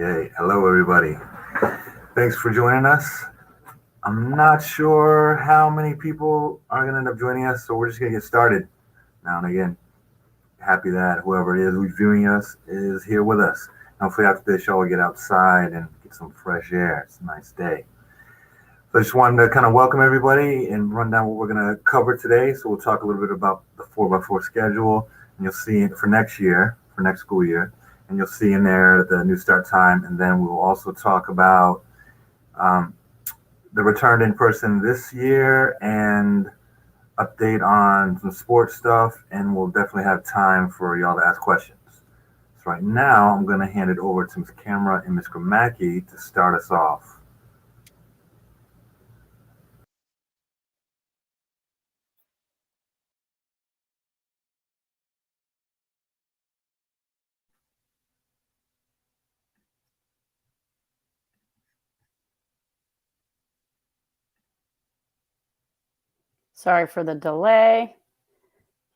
Okay, hello everybody. Thanks for joining us. I'm not sure how many people are going to end up joining us, so we're just going to get started now. And again, happy that whoever it is who's viewing us is here with us. Hopefully after this show we'll get outside and get some fresh air. It's a nice day. So I just wanted to kind of welcome everybody and run down what we're going to cover today. So we'll talk a little bit about the 4x4 schedule, and you'll see it for next year, for next school year. And you'll see in there the new start time. And then we'll also talk about the return to in-person this year and update on some sports stuff. And we'll definitely have time for y'all to ask questions. So right now, I'm going to hand it over to Ms. Camera and Ms. Gramacki to start us off. Sorry for the delay.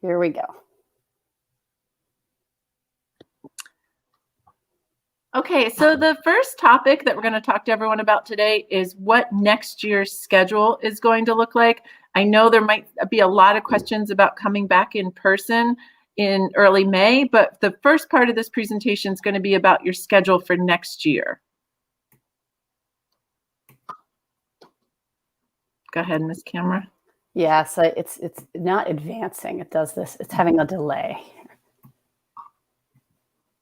Here we go. Okay, so the first topic that we're going to talk to everyone about today is what next year's schedule is going to look like. I know there might be a lot of questions about coming back in person in early May, but the first part of this presentation is going to be about your schedule for next year. Go ahead, Ms. Camera. Yes, it's not advancing. It does this. It's having a delay.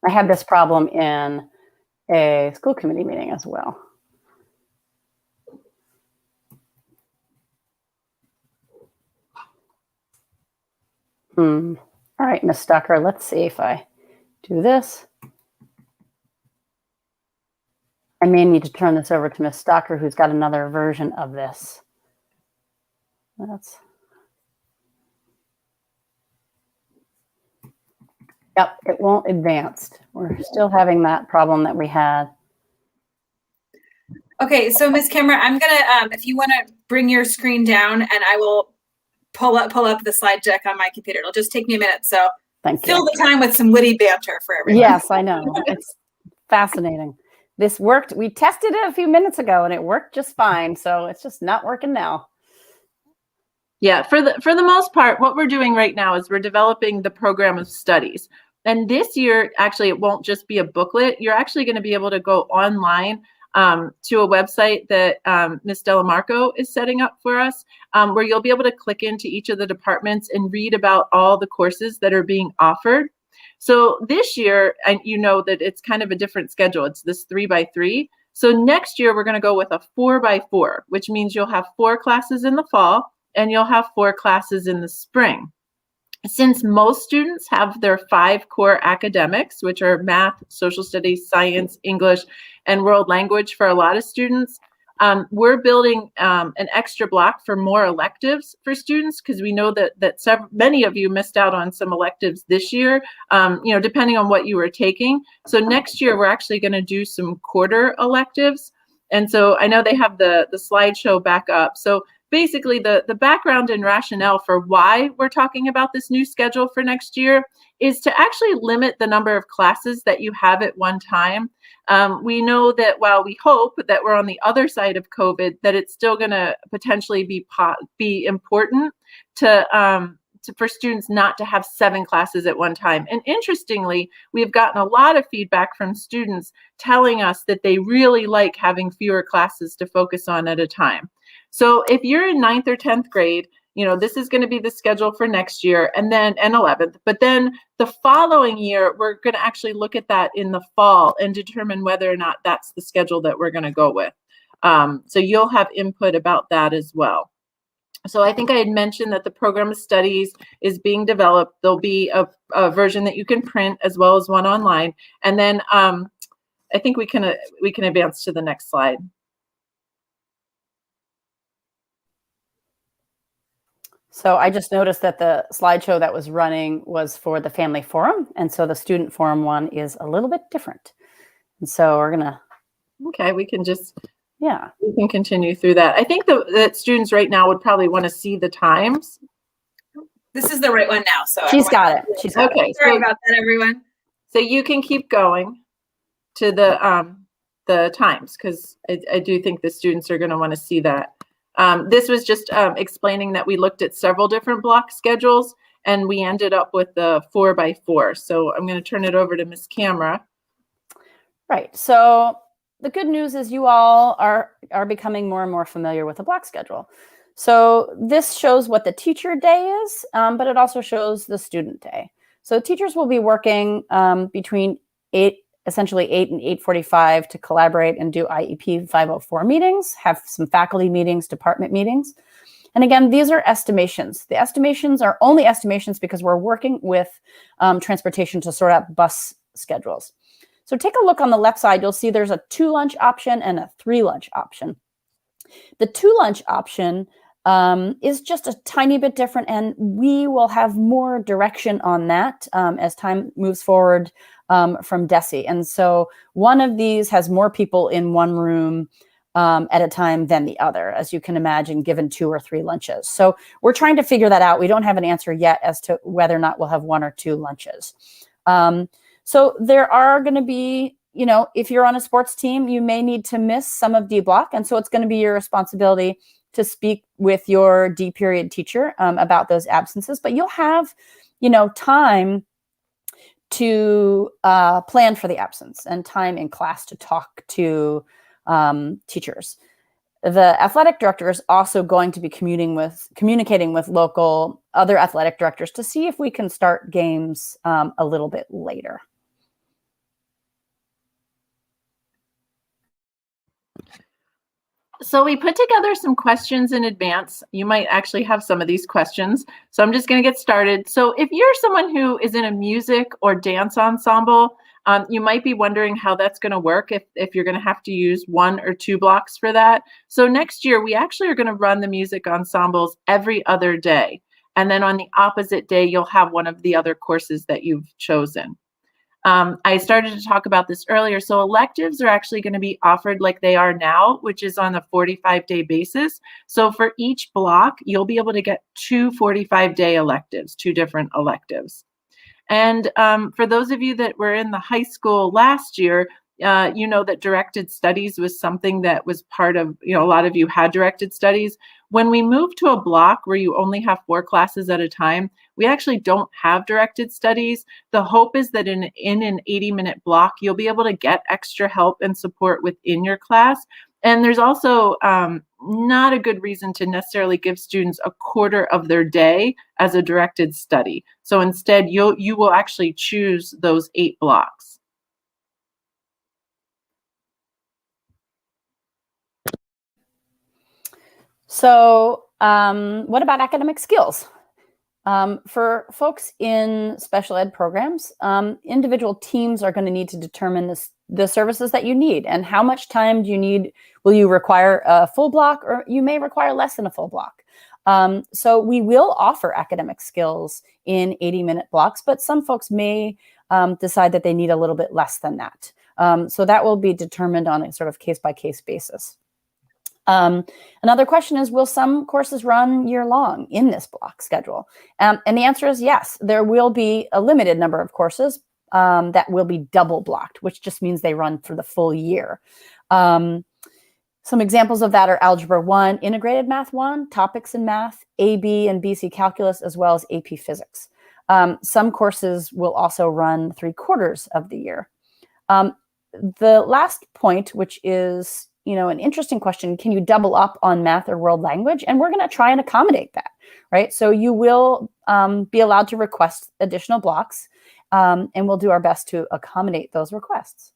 I had this problem in a school committee meeting as well. All right, Ms. Stucker, let's see if I do this. I may need to turn this over to Ms. Stucker, who's got another version of this. Yep, it won't advance. We're still having that problem that we had. Okay, so Ms. Camera, I'm gonna, if you wanna bring your screen down and I will pull up the slide deck on my computer. It'll just take me a minute, so fill the time with some witty banter for everyone. Yes, I know, it's fascinating. This worked, we tested it a few minutes ago and it worked just fine, so it's just not working now. Yeah, for the most part, what we're doing right now is we're developing the program of studies. And this year, actually, it won't just be a booklet. You're actually going to be able to go online to a website that Ms. Delamarco is setting up for us, where you'll be able to click into each of the departments and read about all the courses that are being offered. So this year, and you know that it's kind of a different schedule. It's this 3x3. So next year, we're going to go with a 4x4, which means you'll have 4 classes in the fall, and you'll have 4 classes in the spring. Since most students have their 5 core academics, which are math, social studies, science, English, and world language for a lot of students, we're building an extra block for more electives for students because we know that many of you missed out on some electives this year, you know, depending on what you were taking. So next year, we're actually going to do some quarter electives. And so I know they have the slideshow back up. So basically, the background and rationale for why we're talking about this new schedule for next year is to actually limit the number of classes that you have at one time. We know that while we hope that we're on the other side of COVID, that it's still going to potentially be important for students not to have 7 classes at one time. And interestingly, we've gotten a lot of feedback from students telling us that they really like having fewer classes to focus on at a time. So if you're in 9th or 10th grade, you know, this is going to be the schedule for next year and 11th. But then the following year, we're going to actually look at that in the fall and determine whether or not that's the schedule that we're going to go with. So you'll have input about that as well. So I think I had mentioned that the program of studies is being developed. There'll be a version that you can print as well as one online. And then I think we can advance to the next slide. So I just noticed that the slideshow that was running was for the family forum. And so the student forum one is a little bit different. And so we're going to. Okay, we can just. Yeah, we can continue through that. I think that students right now would probably want to see the times. This is the right one now. So she's got it. She's got it. Sorry about that, everyone. So you can keep going to the the times, because I do think the students are going to want to see that. This was just explaining that we looked at several different block schedules, and we ended up with the 4x4. So I'm going to turn it over to Miss Camera. Right. So the good news is you all are becoming more and more familiar with the block schedule. So this shows what the teacher day is, but it also shows the student day. So teachers will be working between essentially 8 and 8:45 to collaborate and do IEP 504 meetings, have some faculty meetings, department meetings. And again, these are estimations. The estimations are only estimations because we're working with transportation to sort out bus schedules. So take a look on the left side, you'll see there's a 2 lunch option and a 3 lunch option. The 2 lunch option is just a tiny bit different, and we will have more direction on that as time moves forward from DESE. And so one of these has more people in one room at a time than the other, as you can imagine, given 2 or 3 lunches. So we're trying to figure that out. We don't have an answer yet as to whether or not we'll have 1 or 2 lunches. So there are going to be, you know, if you're on a sports team, you may need to miss some of D block. And so it's going to be your responsibility to speak with your D period teacher about those absences. But you'll have, you know, time to plan for the absence and time in class to talk to teachers. The athletic director is also going to be communicating with local other athletic directors to see if we can start games a little bit later. So we put together some questions in advance. You might actually have some of these questions. So I'm just going to get started. So if you're someone who is in a music or dance ensemble, you might be wondering how that's going to work if you're going to have to use 1 or 2 blocks for that. So next year, we actually are going to run the music ensembles every other day. And then on the opposite day, you'll have one of the other courses that you've chosen. I started to talk about this earlier. So electives are actually going to be offered like they are now, which is on a 45-day basis. So for each block, you'll be able to get 2 45-day electives, 2 different electives. And for those of you that were in the high school last year, you know that directed studies was something that was part of, you know, a lot of you had directed studies. When we move to a block where you only have 4 classes at a time, we actually don't have directed studies. The hope is that in an 80-minute block, you'll be able to get extra help and support within your class. And there's also not a good reason to necessarily give students a quarter of their day as a directed study. So instead, you will actually choose those 8 blocks. So what about academic skills? For folks in special ed programs, individual teams are going to need to determine the services that you need and how much time do you need. Will you require a full block, or you may require less than a full block? So we will offer academic skills in 80-minute blocks, but some folks may decide that they need a little bit less than that. So that will be determined on a sort of case-by-case basis. Another question is, will some courses run year-long in this block schedule? And the answer is yes. There will be a limited number of courses that will be double blocked, which just means they run for the full year. Some examples of that are Algebra 1, Integrated Math 1, Topics in Math, AB and BC Calculus, as well as AP Physics. Some courses will also run 3/4 of the year. The last point, which is, you know, an interesting question, can you double up on math or world language? And we're going to try and accommodate that, right? So you will be allowed to request additional blocks, and we'll do our best to accommodate those requests.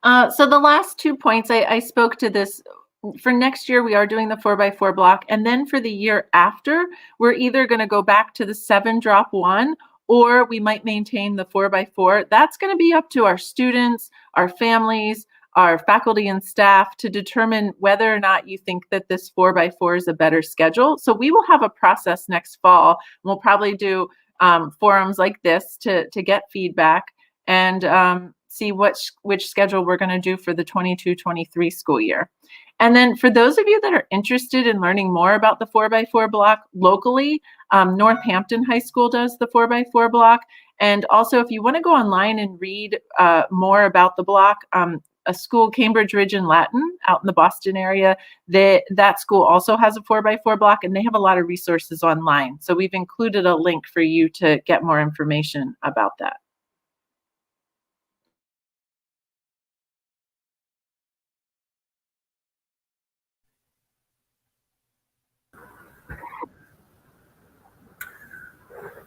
So the last 2 points, I spoke to this. For next year, we are doing the 4x4 block. And then for the year after, we're either going to go back to the 7-drop-1, or we might maintain the 4x4. That's going to be up to our students, our families, our faculty and staff to determine whether or not you think that this 4x4 is a better schedule. So we will have a process next fall. We'll probably do forums like this to get feedback. And see which schedule we're going to do for the 22-23 school year. And then for those of you that are interested in learning more about the 4x4 block locally, Northampton High School does the 4x4 block. And also, if you want to go online and read more about the block, a school, Cambridge Ridge and Latin, out in the Boston area, that school also has a 4x4 block, and they have a lot of resources online. So we've included a link for you to get more information about that.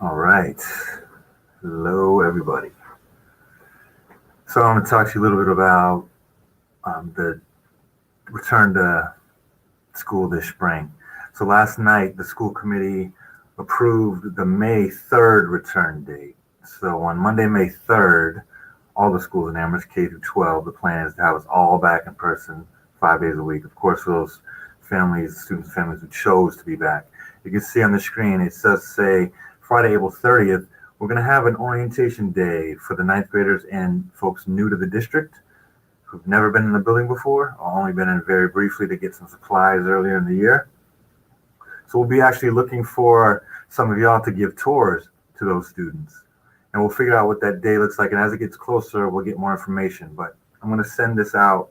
All right. Hello, everybody. So I'm going to talk to you a little bit about the return to school this spring. So last night, the school committee approved the May 3rd return date. So on Monday, May 3rd, all the schools in Amherst, K through 12, the plan is to have us all back in person 5 days a week. Of course, for those families, students and families who chose to be back. You can see on the screen, it says say Friday, April 30th, we're going to have an orientation day for the 9th graders and folks new to the district who've never been in the building before, or only been in very briefly to get some supplies earlier in the year. So we'll be actually looking for some of y'all to give tours to those students. And we'll figure out what that day looks like. And as it gets closer, we'll get more information. But I'm going to send this out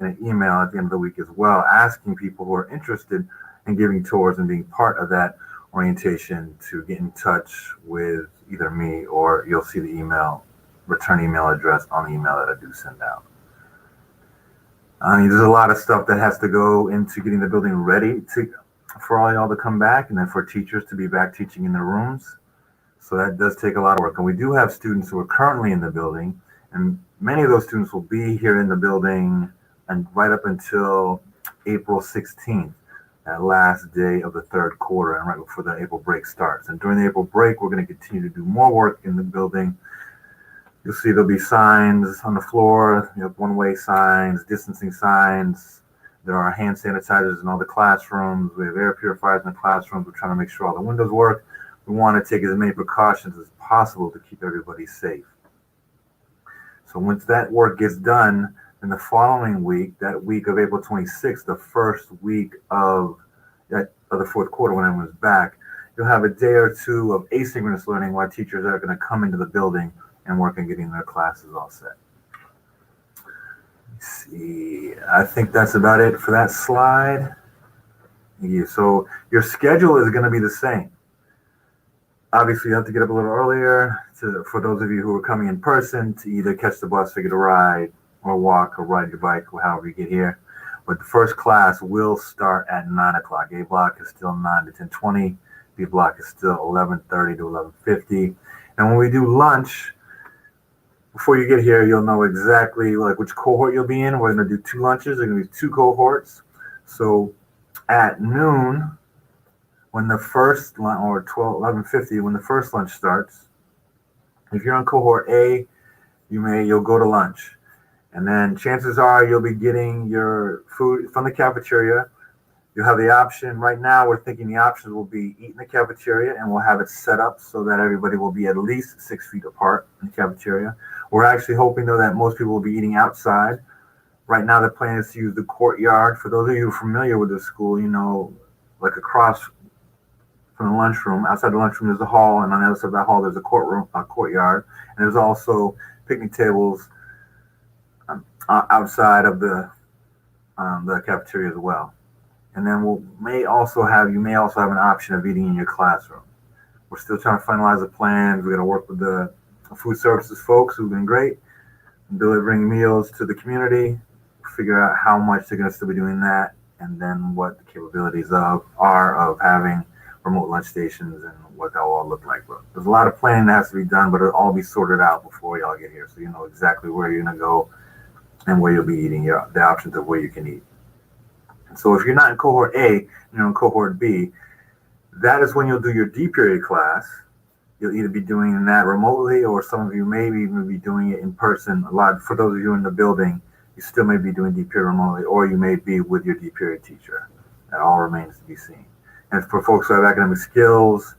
in an email at the end of the week as well, asking people who are interested in giving tours and being part of that orientation to get in touch with either me, or you'll see the email, return email address on the email that I do send out. There's a lot of stuff that has to go into getting the building ready for all y'all to come back, and then for teachers to be back teaching in their rooms. So that does take a lot of work. And we do have students who are currently in the building, and many of those students will be here in the building and right up until April 16th, that last day of the third quarter, and right before the April break starts. And during the April break, we're going to continue to do more work in the building. You'll see there'll be signs on the floor, one-way signs, distancing signs. There are hand sanitizers in all the classrooms. We have air purifiers in the classrooms. We're trying to make sure all the windows work. We want to take as many precautions as possible to keep everybody safe. So once that work gets done, in the following week, that week of April 26th, the first week of the fourth quarter when everyone's back, you'll have a day or two of asynchronous learning while teachers are going to come into the building and work on getting their classes all set. Let's see, I think that's about it for that slide. So your schedule is going to be the same. Obviously, you have to get up a little earlier for those of you who are coming in person to either catch the bus or get a ride, or walk or ride your bike, or however you get here. But the first class will start at 9 o'clock. A block is still 9 to 10:20. B block is still 11:30 to 11:50. And when we do lunch, before you get here, you'll know exactly which cohort you'll be in. We're going to do 2 lunches. There are going to be 2 cohorts. So at noon, when the first lunch, or 11:50, when the first lunch starts, if you're on cohort A, you'll go to lunch. And then chances are you'll be getting your food from the cafeteria. You'll have the option. Right now, we're thinking the options will be eat in the cafeteria, and we'll have it set up so that everybody will be at least 6 feet apart in the cafeteria. We're actually hoping, though, that most people will be eating outside. Right now, the plan is to use the courtyard. For those of you who are familiar with the school, across from the lunchroom, outside the lunchroom, there's a hall, and on the other side of that hall, there's a courtyard. And there's also picnic tables outside of the cafeteria as well. And then you may also have an option of eating in your classroom. We're still trying to finalize the plans. We're going to work with the food services folks who've been great in delivering meals to the community, figure out how much they're going to still be doing that, and then what the capabilities are of having remote lunch stations and what that will all look like. But there's a lot of planning that has to be done, but it'll all be sorted out before y'all get here, so you know exactly where you're going to go and where you'll be eating, the options of where you can eat. So if you're not in cohort A, you're in cohort B, that is when you'll do your Dperiod class. You'll either be doing that remotely, or some of you may even be doing it in person. For those of you in the building, you still may be doing Dperiod remotely, or you may be with your Dperiod teacher. That all remains to be seen. And for folks who have academic skills,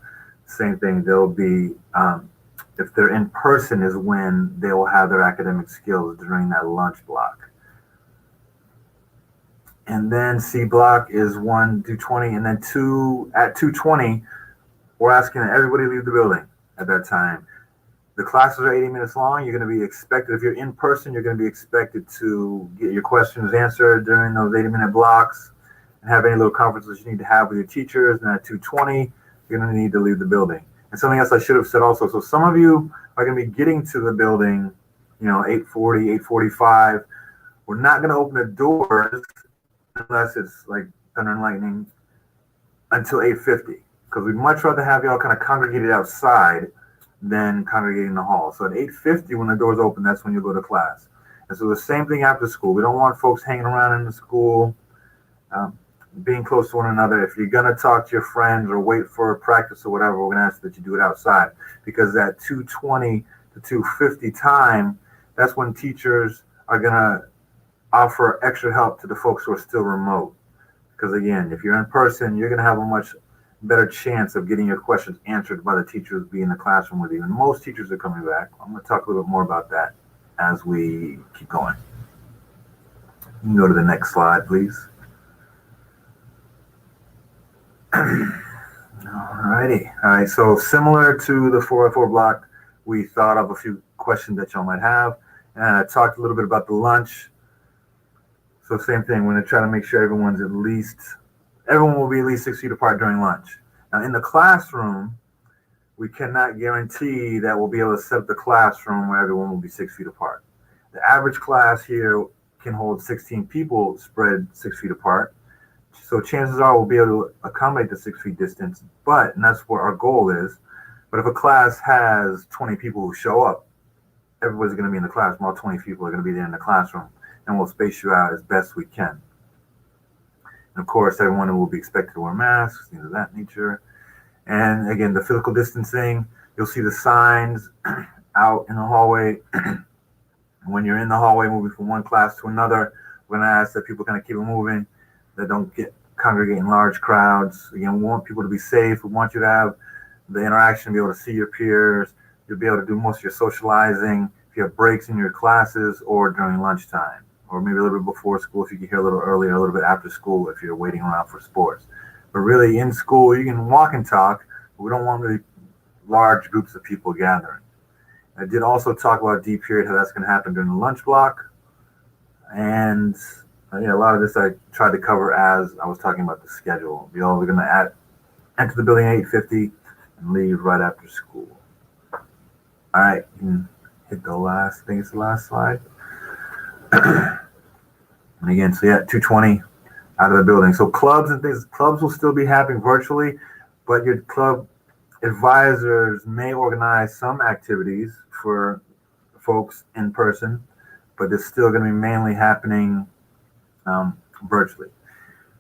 same thing. They'll If they're in person is when they will have their academic skills during that lunch block. And then C block is 1 through 20, and then at 2:20, we're asking that everybody leave the building at that time. The classes are 80 minutes long. You're going to be expected, if you're in person, you're going to be expected to get your questions answered during those 80-minute blocks and have any little conferences you need to have with your teachers. And at 2:20, you're going to need to leave the building. And something else I should have said also. So some of you are going to be getting to the building, 8:40, 8:45. We're not going to open the doors unless it's like thunder and lightning until 8:50, because we'd much rather have y'all kind of congregated outside than congregating in the hall. So at 8:50, when the doors open, that's when you go to class. And so the same thing after school. We don't want folks hanging around in the school, being close to one another. If you're going to talk to your friends or wait for practice or whatever, we're going to ask that you do it outside, because that 2:20 to 2:50 time, that's when teachers are going to offer extra help to the folks who are still remote. Because again, if you're in person, you're going to have a much better chance of getting your questions answered by the teachers being in the classroom with you. And most teachers are coming back. I'm going to talk a little bit more about that as we keep going. You can go to the next slide, please. Alrighty. All right. So similar to the 404 block, we thought of a few questions that y'all might have. And I talked a little bit about the lunch. So same thing, we're going to try to make sure everyone will be at least 6 feet apart during lunch. Now in the classroom, we cannot guarantee that we'll be able to set up the classroom where everyone will be 6 feet apart. The average class here can hold 16 people spread 6 feet apart. So chances are we'll be able to accommodate the 6 feet distance, and that's what our goal is. But if a class has 20 people who show up, everybody's going to be in the classroom. All 20 people are going to be there in the classroom, and we'll space you out as best we can. And of course, everyone will be expected to wear masks, things of that nature. And again, the physical distancing, you'll see the signs out in the hallway. When you're in the hallway moving from one class to another, we're going to ask that people kind of keep it moving, that don't congregate in large crowds. Again, we want people to be safe. We want you to have the interaction, be able to see your peers. You'll be able to do most of your socializing if you have breaks in your classes or during lunchtime, or maybe a little bit before school if you get here a little earlier, a little bit after school if you're waiting around for sports. But really in school, you can walk and talk, but we don't want really large groups of people gathering. I did also talk about Dperiod, how that's going to happen during the lunch block. And a lot of this I tried to cover as I was talking about the schedule. We're going to enter the building at 8:50 and leave right after school. All right, you can hit the last, I think it's the last slide. And again, so 2:20 out of the building. So clubs will still be happening virtually, but your club advisors may organize some activities for folks in person, but it's still going to be mainly happening virtually.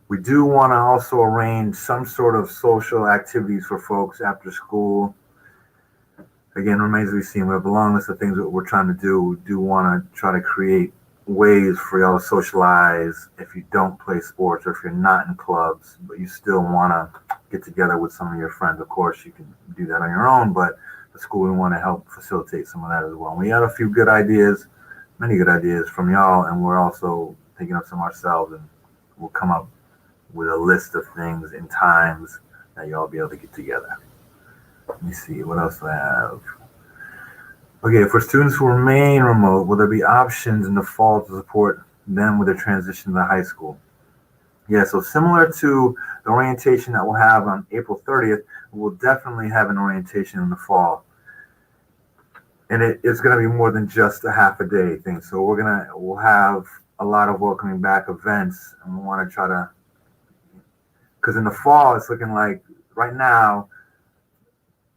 We do want to also arrange some sort of social activities for folks after school. Again, remains to be seen. We have a long list of things that we're trying to do. We do want to try to create ways for y'all to socialize if you don't play sports or if you're not in clubs, but you still want to get together with some of your friends. Of course, you can do that on your own, but the school, we want to help facilitate some of that as well. We had a few good ideas, many good ideas from y'all, and we're also thinking of some ourselves, and we'll come up with a list of things and times that y'all be able to get together. Let me see, what else do I have? Okay, for students who remain remote, will there be options in the fall to support them with their transition to high school? Yeah, so similar to the orientation that we'll have on April 30th, we'll definitely have an orientation in the fall. And it's going to be more than just a half a day thing. So we'll have a lot of welcoming back events, and we want to try to, because in the fall, it's looking like right now,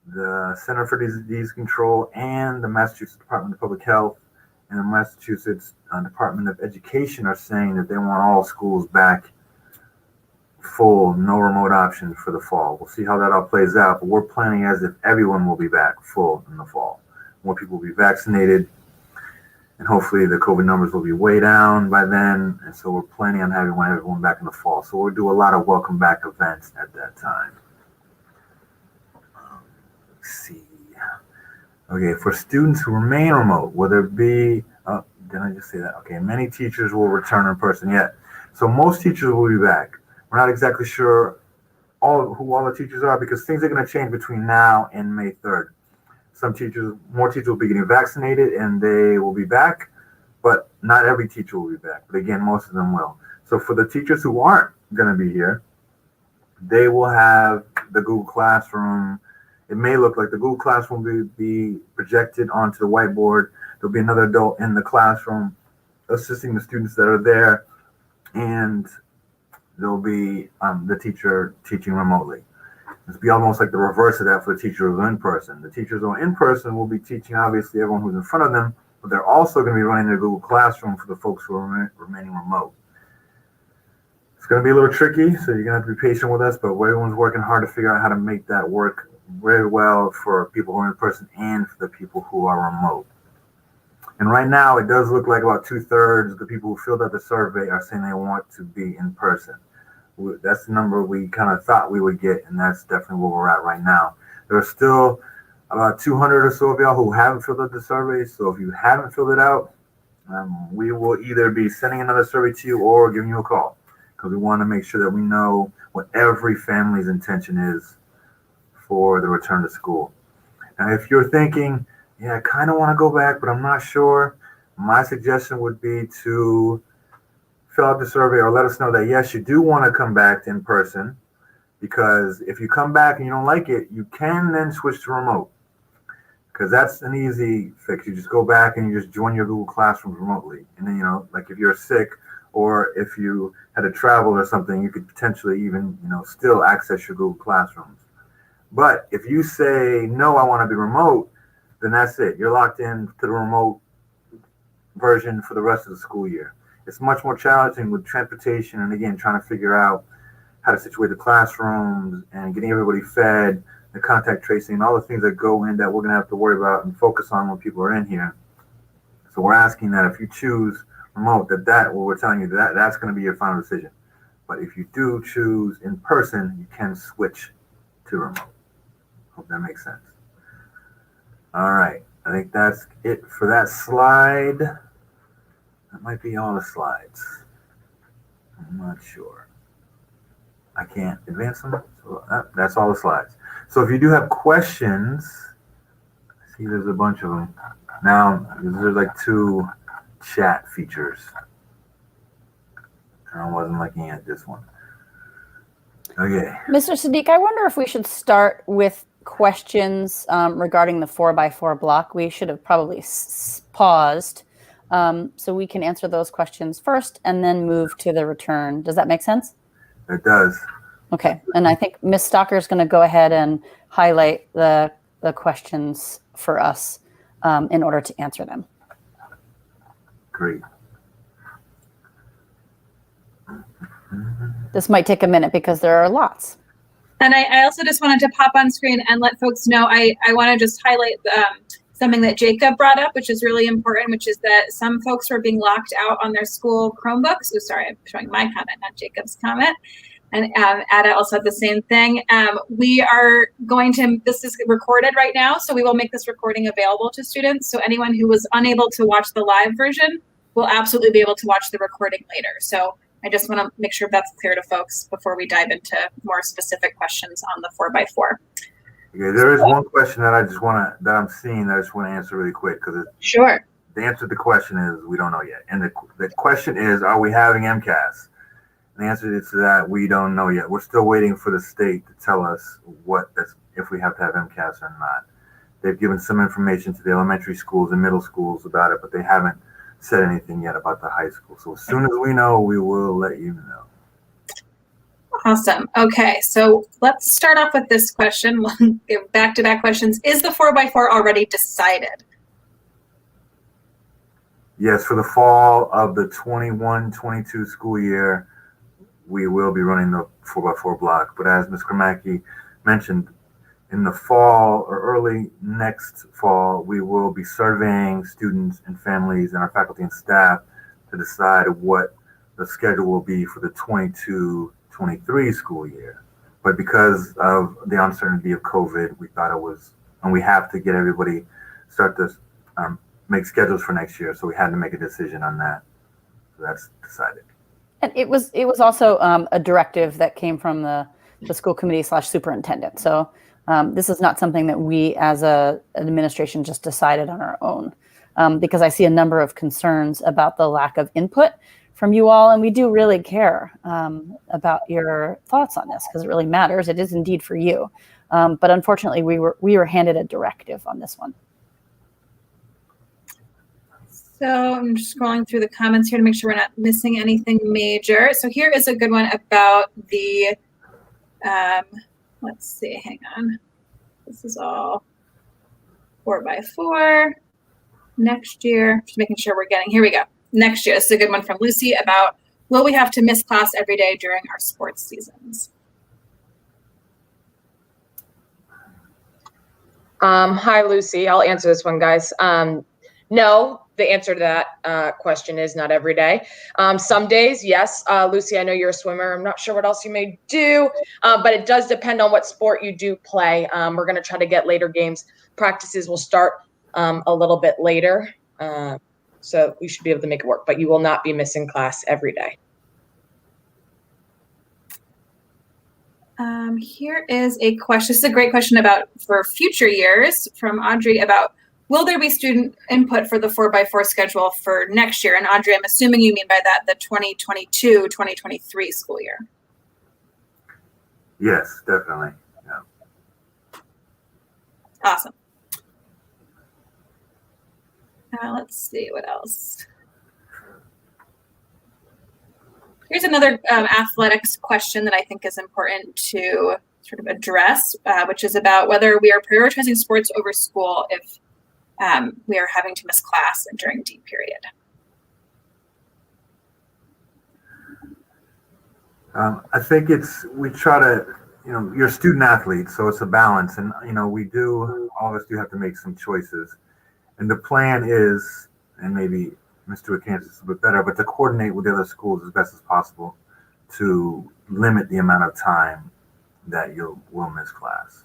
the Center for Disease Control and the Massachusetts Department of Public Health and the Massachusetts Department of Education are saying that they want all schools back full, no remote options for the fall. We'll see how that all plays out, but we're planning as if everyone will be back full in the fall. More people will be vaccinated, and hopefully the COVID numbers will be way down by then, and so we're planning on having everyone back in the fall. So we'll do a lot of welcome back events at that time. See. Okay, for students who remain remote, whether it be, did I just say that? Okay, many teachers will return in person yet. So most teachers will be back. We're not exactly sure who all the teachers are because things are going to change between now and May 3rd. More teachers will be getting vaccinated and they will be back, but not every teacher will be back. But again, most of them will. So for the teachers who aren't going to be here, they will have the Google Classroom. It may look like the Google Classroom will be projected onto the whiteboard. There'll be another adult in the classroom assisting the students that are there, and there'll be the teacher teaching remotely. It'll be almost like the reverse of that for the teachers who are in person. The teachers who are in person will be teaching, obviously, everyone who's in front of them, but they're also going to be running their Google Classroom for the folks who are remaining remote. It's going to be a little tricky, so you're going to have to be patient with us, but everyone's working hard to figure out how to make that work very well for people who are in person and for the people who are remote. And right now, it does look like about 2/3 of the people who filled out the survey are saying they want to be in person. That's the number we kind of thought we would get, and that's definitely where we're at right now. There are still about 200 or so of y'all who haven't filled out the survey, so if you haven't filled it out, we will either be sending another survey to you or giving you a call, because we want to make sure that we know what every family's intention is for the return to school. Now, if you're thinking, yeah, I kind of want to go back, but I'm not sure, my suggestion would be to fill out the survey or let us know that, yes, you do want to come back in person, because if you come back and you don't like it, you can then switch to remote, because that's an easy fix. You just go back and you just join your Google Classrooms remotely. And then, like if you're sick or if you had to travel or something, you could potentially even, still access your Google Classrooms. But if you say, no, I want to be remote, then that's it. You're locked in to the remote version for the rest of the school year. It's much more challenging with transportation and, again, trying to figure out how to situate the classrooms and getting everybody fed, the contact tracing, all the things that go in that we're going to have to worry about and focus on when people are in here. So we're asking that if you choose remote, what we're telling you, that's going to be your final decision. But if you do choose in person, you can switch to remote. Hope that makes sense. All right. I think that's it for that slide. That might be all the slides. I'm not sure. I can't advance them. So that's all the slides. So if you do have questions, I see there's a bunch of them. Now, there's like 2 chat features. I wasn't looking at this one. Okay. Mr. Sadiq, I wonder if we should start with questions regarding the 4x4 block. We should have probably paused so we can answer those questions first and then move to the return. Does that make sense? It does. Okay. And I think Ms. Stocker is going to go ahead and highlight the questions for us in order to answer them. Great. This might take a minute because there are lots. And I also just wanted to pop on screen and let folks know, I want to just highlight something that Jacob brought up, which is really important, which is that some folks are being locked out on their school Chromebooks. So sorry, I'm showing my comment, not Jacob's comment. And Ada also had the same thing. We are going to, this is recorded right now, so we will make this recording available to students. So anyone who was unable to watch the live version will absolutely be able to watch the recording later. So I just want to make sure that's clear to folks before we dive into more specific questions on the 4x4. Okay, there is one question that I just want to, that I'm seeing that I just want to answer really quick, because sure. The answer to the question is we don't know yet. And the question is, are we having MCAS? And the answer to that, we don't know yet. We're still waiting for the state to tell us if we have to have MCAS or not. They've given some information to the elementary schools and middle schools about it, but they haven't said anything yet about the high school. So as soon as we know, we will let you know. Awesome. Okay, so let's start off with this question. We'll give back-to-back questions. Is the 4x4 already decided? Yes, for the fall of the 21-22 school year, we will be running the 4x4 block. But as Ms. Kramacki mentioned, in the fall or early next fall, we will be surveying students and families and our faculty and staff to decide what the schedule will be for the 22-23 school year. But because of the uncertainty of COVID, we thought it was, and we have to get everybody start to make schedules for next year. So we had to make a decision on that. So that's decided. And it was also a directive that came from the school committee / superintendent. So this is not something that we as an administration just decided on our own, because I see a number of concerns about the lack of input from you all, and we do really care about your thoughts on this because it really matters. It is indeed for you, but unfortunately, we were handed a directive on this one. So I'm just scrolling through the comments here to make sure we're not missing anything major. So here is a good one about the, let's see, hang on. This is all 4x4. Next year, just making sure we're getting, here we go. Next year, this is a good one from Lucy about, will we have to miss class every day during our sports seasons? Hi, Lucy. I'll answer this one, guys. No, the answer to that question is not every day. Some days, yes. Lucy, I know you're a swimmer. I'm not sure what else you may do, but it does depend on what sport you do play. We're going to try to get later games. Practices will start a little bit later, so we should be able to make it work, but you will not be missing class every day. Here is a question. This is a great question about for future years from Audrey about, will there be student input for the 4x4 schedule for next year? And Audrey, I'm assuming you mean by that the 2022-2023 school year. Yes, definitely. Yeah. Awesome. Let's see what else. Here's another athletics question that I think is important to sort of address, which is about whether we are prioritizing sports over school if we are having to miss class during Dperiod. I think we try to, you're a student athlete, so it's a balance. And, all of us do have to make some choices. And the plan is, and maybe Mr. Kansas is a bit better, but to coordinate with the other schools as best as possible to limit the amount of time that you will miss class.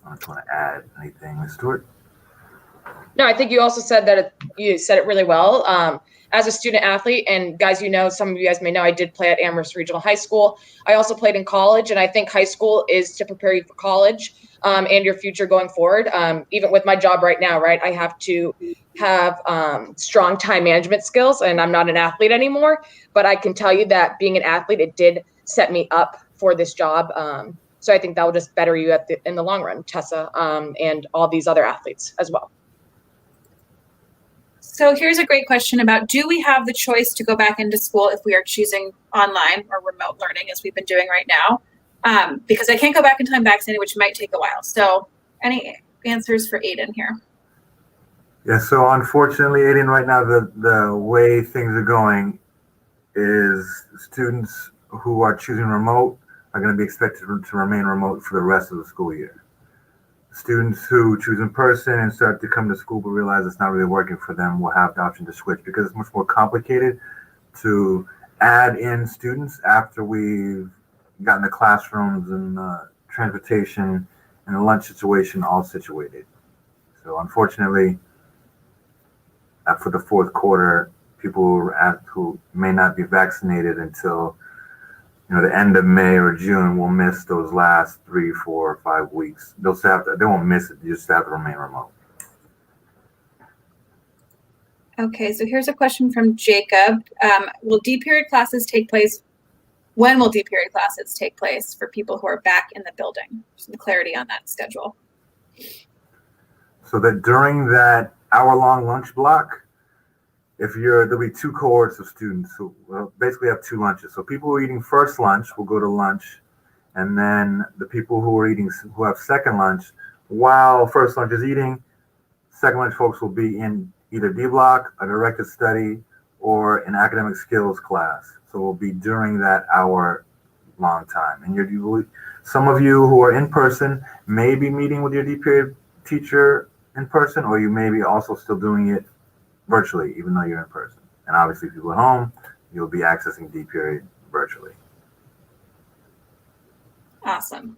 I don't want to add anything, Ms. Stewart. No, I think you also said that you said it really well. As a student athlete, and guys, some of you guys may know, I did play at Amherst Regional High School. I also played in college, and I think high school is to prepare you for college and your future going forward. Even with my job right now, right, I have to have strong time management skills, and I'm not an athlete anymore, but I can tell you that being an athlete, it did set me up for this job. So I think that will just better you in the long run, Tessa, and all these other athletes as well. So here's a great question about, do we have the choice to go back into school if we are choosing online or remote learning as we've been doing right now? Because I can't go back until I'm vaccinated, which might take a while. So any answers for Aiden here? Yeah, so unfortunately, Aiden, right now, the way things are going is students who are choosing remote are going to be expected to remain remote for the rest of the school year. Students who choose in person and start to come to school but realize it's not really working for them will have the option to switch, because it's much more complicated to add in students after we've gotten the classrooms and transportation and the lunch situation all situated. So unfortunately, for the fourth quarter, people who may not be vaccinated until the end of May or June will miss those last 3, 4, 5 weeks. They won't miss it. You just have to remain remote. Okay, so here's a question from Jacob. Will Dperiod classes take place? When will Dperiod classes take place for people who are back in the building? Some clarity on that schedule. So that during that hour-long lunch block, there'll be 2 cohorts of students who will basically have 2 lunches. So people who are eating first lunch will go to lunch, and then the people who have second lunch, while first lunch is eating, second lunch folks will be in either D block, a directed study, or an academic skills class. So it will be during that hour-long time. And some of you who are in person may be meeting with your Dperiod teacher in person, or you may be also still doing it virtually, even though you're in person. And obviously, if you're at home, you'll be accessing Dperiod virtually. Awesome.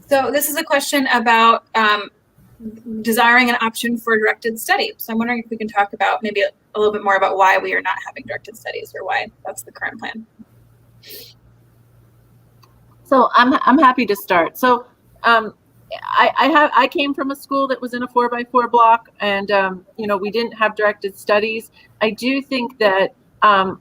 So this is a question about desiring an option for directed study. So I'm wondering if we can talk about maybe a little bit more about why we are not having directed studies, or why that's the current plan. So I'm happy to start. So I came from a school that was in a 4x4 block, and we didn't have directed studies. I do think that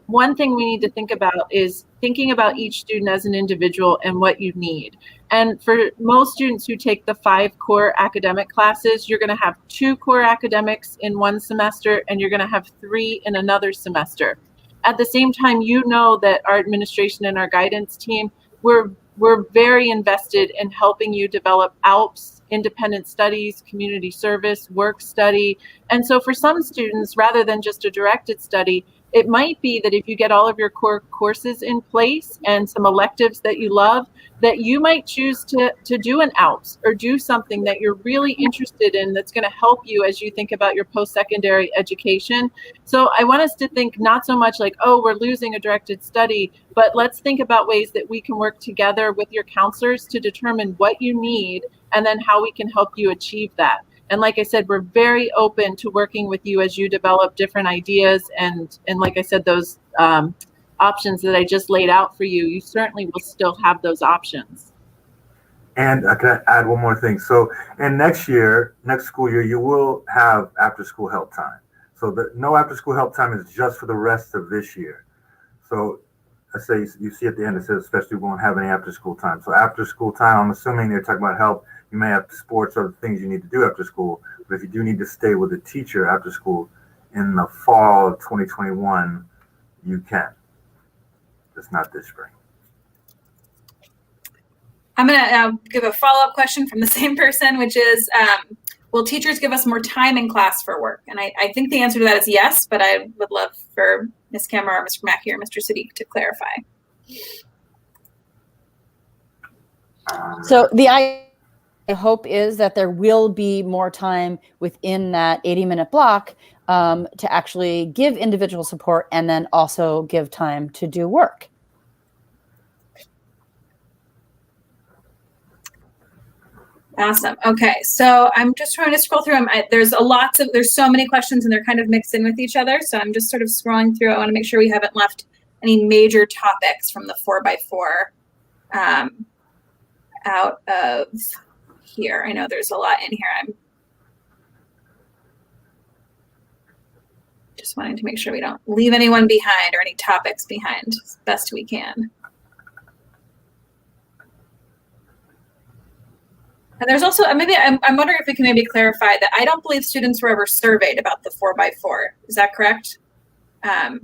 one thing we need to think about is thinking about each student as an individual and what you need. And for most students who take the 5 core academic classes, you're going to have 2 core academics in one semester, and you're going to have 3 in another semester. At the same time, you know that our administration and our guidance team, we're very invested in helping you develop ALPS, independent studies, community service, work study. And so for some students, rather than just a directed study, it might be that if you get all of your core courses in place and some electives that you love, that you might choose to do an ALPS or do something that you're really interested in that's going to help you as you think about your post-secondary education. So I want us to think not so much like, oh, we're losing a directed study, but let's think about ways that we can work together with your counselors to determine what you need and then how we can help you achieve that. And like I said, we're very open to working with you as you develop different ideas. And like I said, those options that I just laid out for you, you certainly will still have those options. And I can add one more thing. So in next school year, you will have after school help time. So no after school help time is just for the rest of this year. So let's say you see at the end, it says especially won't have any after school time. So after school time, I'm assuming they're talking about help. You may have sports or things you need to do after school, but if you do need to stay with a teacher after school in the fall of 2021, you can. Just not this spring. I'm going to give a follow-up question from the same person, which is, will teachers give us more time in class for work? And I think the answer to that is yes, but I would love for Ms. Kammer or Mr. Mackey or Mr. Sadiq to clarify. So the hope is that there will be more time within that 80-minute block to actually give individual support and then also give time to do work. Awesome. Okay, so I'm just trying to scroll through them. There's so many questions and they're kind of mixed in with each other. So I'm just sort of scrolling through. I want to make sure we haven't left any major topics from the 4x4 out of here. I know there's a lot in here. I'm just wanting to make sure we don't leave anyone behind or any topics behind as best we can. And there's also, maybe I'm wondering if we can maybe clarify that I don't believe students were ever surveyed about the 4x4. Is that correct? There's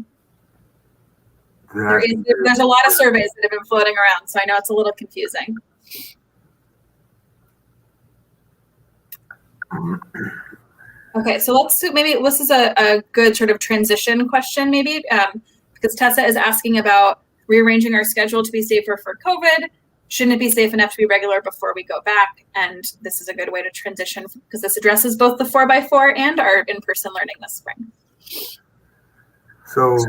a lot of surveys that have been floating around, so I know it's a little confusing. Okay, so maybe this is a good sort of transition question, maybe, because Tessa is asking about rearranging our schedule to be safer for COVID. Shouldn't it be safe enough to be regular before we go back? And this is a good way to transition because this addresses both the 4x4 and our in-person learning this spring. So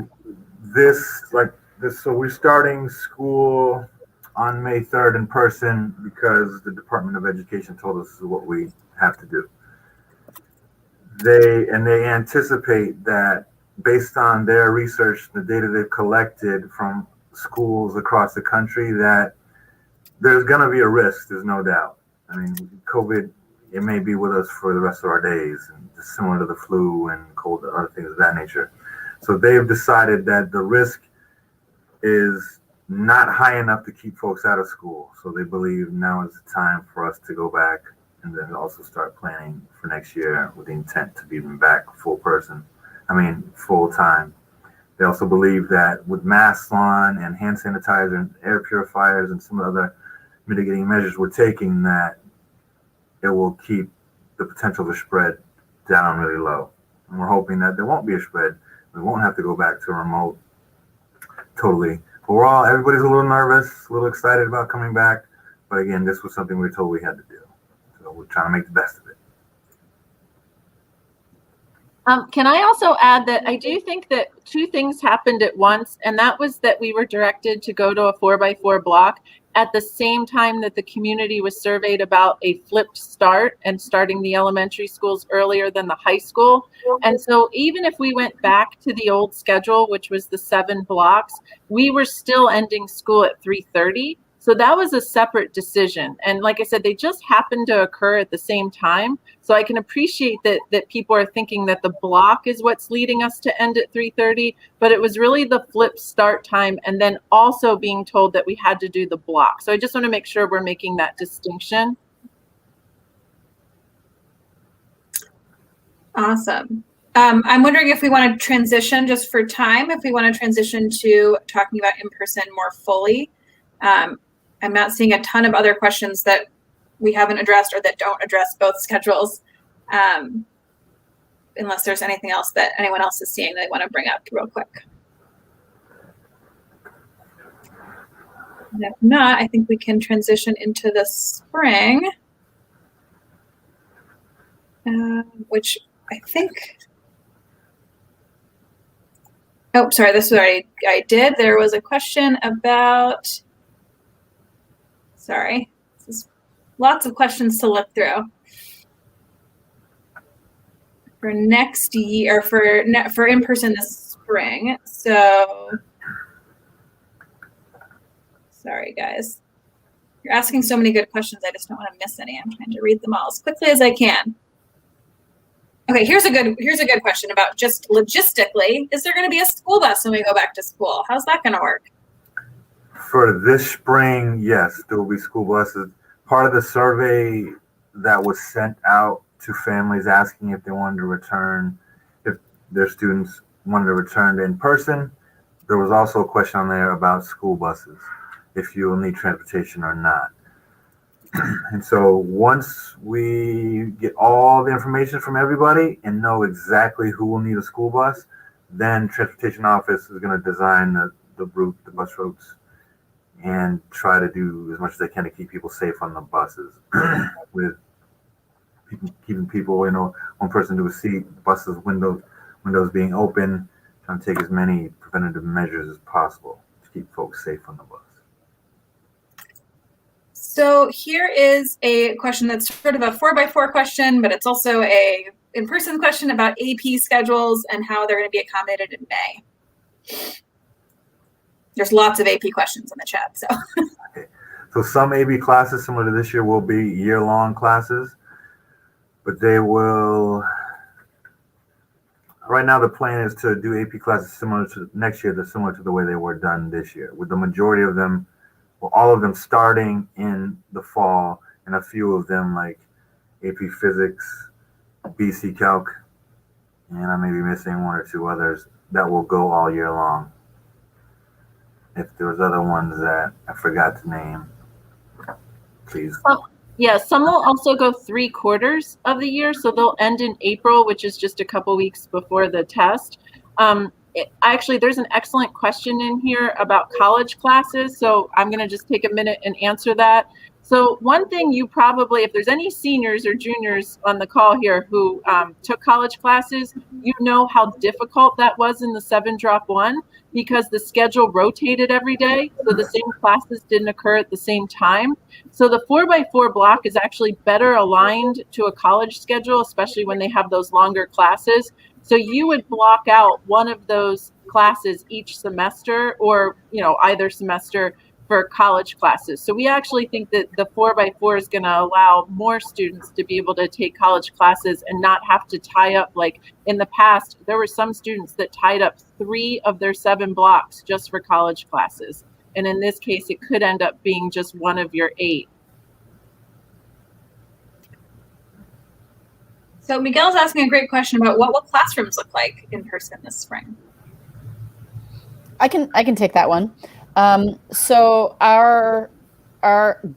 so we're starting school on May 3rd in person because the Department of Education told us this is what we have to do. They anticipate that based on their research, the data they've collected from schools across the country, that there's going to be a risk, there's no doubt. I mean, COVID, it may be with us for the rest of our days, and just similar to the flu and cold and other things of that nature. So they've decided that the risk is not high enough to keep folks out of school. So they believe now is the time for us to go back and then also start planning for next year with the intent to be even back full time. They also believe that with masks on and hand sanitizer and air purifiers and some of the other mitigating measures we're taking, that it will keep the potential of a spread down really low. And we're hoping that there won't be a spread. We won't have to go back to remote totally. But everybody's a little nervous, a little excited about coming back. But again, this was something we were told we had to do. So we're trying to make the best of it. Can I also add that I do think that 2 things happened at once, and that was that we were directed to go to a 4x4 block, at the same time that the community was surveyed about a flipped start and starting the elementary schools earlier than the high school. And so even if we went back to the old schedule, which was the 7 blocks, we were still ending school at 3:30. So that was a separate decision. And like I said, they just happened to occur at the same time. So I can appreciate that people are thinking that the block is what's leading us to end at 3:30, but it was really the flip start time and then also being told that we had to do the block. So I just want to make sure we're making that distinction. Awesome. I'm wondering if we want to transition just for time, if we want to transition to talking about in-person more fully. I'm not seeing a ton of other questions that we haven't addressed or that don't address both schedules, unless there's anything else that anyone else is seeing that they want to bring up real quick. And if not, I think we can transition into the spring, which I think, oh, sorry, this is what I did. There was a question about, sorry, this is lots of questions to look through. For next year, for in-person this spring. So, sorry guys. You're asking so many good questions, I just don't want to miss any. I'm trying to read them all as quickly as I can. Okay, here's a good question about just logistically, is there going to be a school bus when we go back to school? How's that going to work? For this spring, yes, there will be school buses. Part of the survey that was sent out to families asking if they wanted to return, if their students wanted to return in person, there was also a question on there about school buses, if you will need transportation or not. And so once we get all the information from everybody and know exactly who will need a school bus, then transportation office is going to design the route, the bus routes, and try to do as much as they can to keep people safe on the buses. With keeping people, one person to a seat, buses windows being open, trying to take as many preventative measures as possible to keep folks safe on the bus. So here is a question that's sort of a 4x4 question, but it's also a in-person question about AP schedules and how they're going to be accommodated in May. There's lots of AP questions in the chat. So, okay. So some AP classes similar to this year will be year-long classes, but they will, right now the plan is to do AP classes similar to next year, that's similar to the way they were done this year, with the majority of them, well, all of them starting in the fall, and a few of them like AP Physics, BC Calc, and I may be missing one or two others that will go all year long. If there was other ones that I forgot to name, please. Yeah, some will also go 3/4 of the year, so they'll end in April, which is just a couple weeks before the test. Actually, there's an excellent question in here about college classes, so I'm going to just take a minute and answer that. So one thing you probably, if there's any seniors or juniors on the call here who took college classes, you know how difficult that was in the 7-drop-1 because the schedule rotated every day, so the same classes didn't occur at the same time. So the 4x4 block is actually better aligned to a college schedule, especially when they have those longer classes. So you would block out one of those classes each semester or, either semester for college classes. So we actually think that the 4x4 is going to allow more students to be able to take college classes and not have to tie up, like in the past, there were some students that tied up 3 of their 7 blocks just for college classes. And in this case, it could end up being just one of your 8. So Miguel's asking a great question about what will classrooms look like in person this spring? I can take that one. So our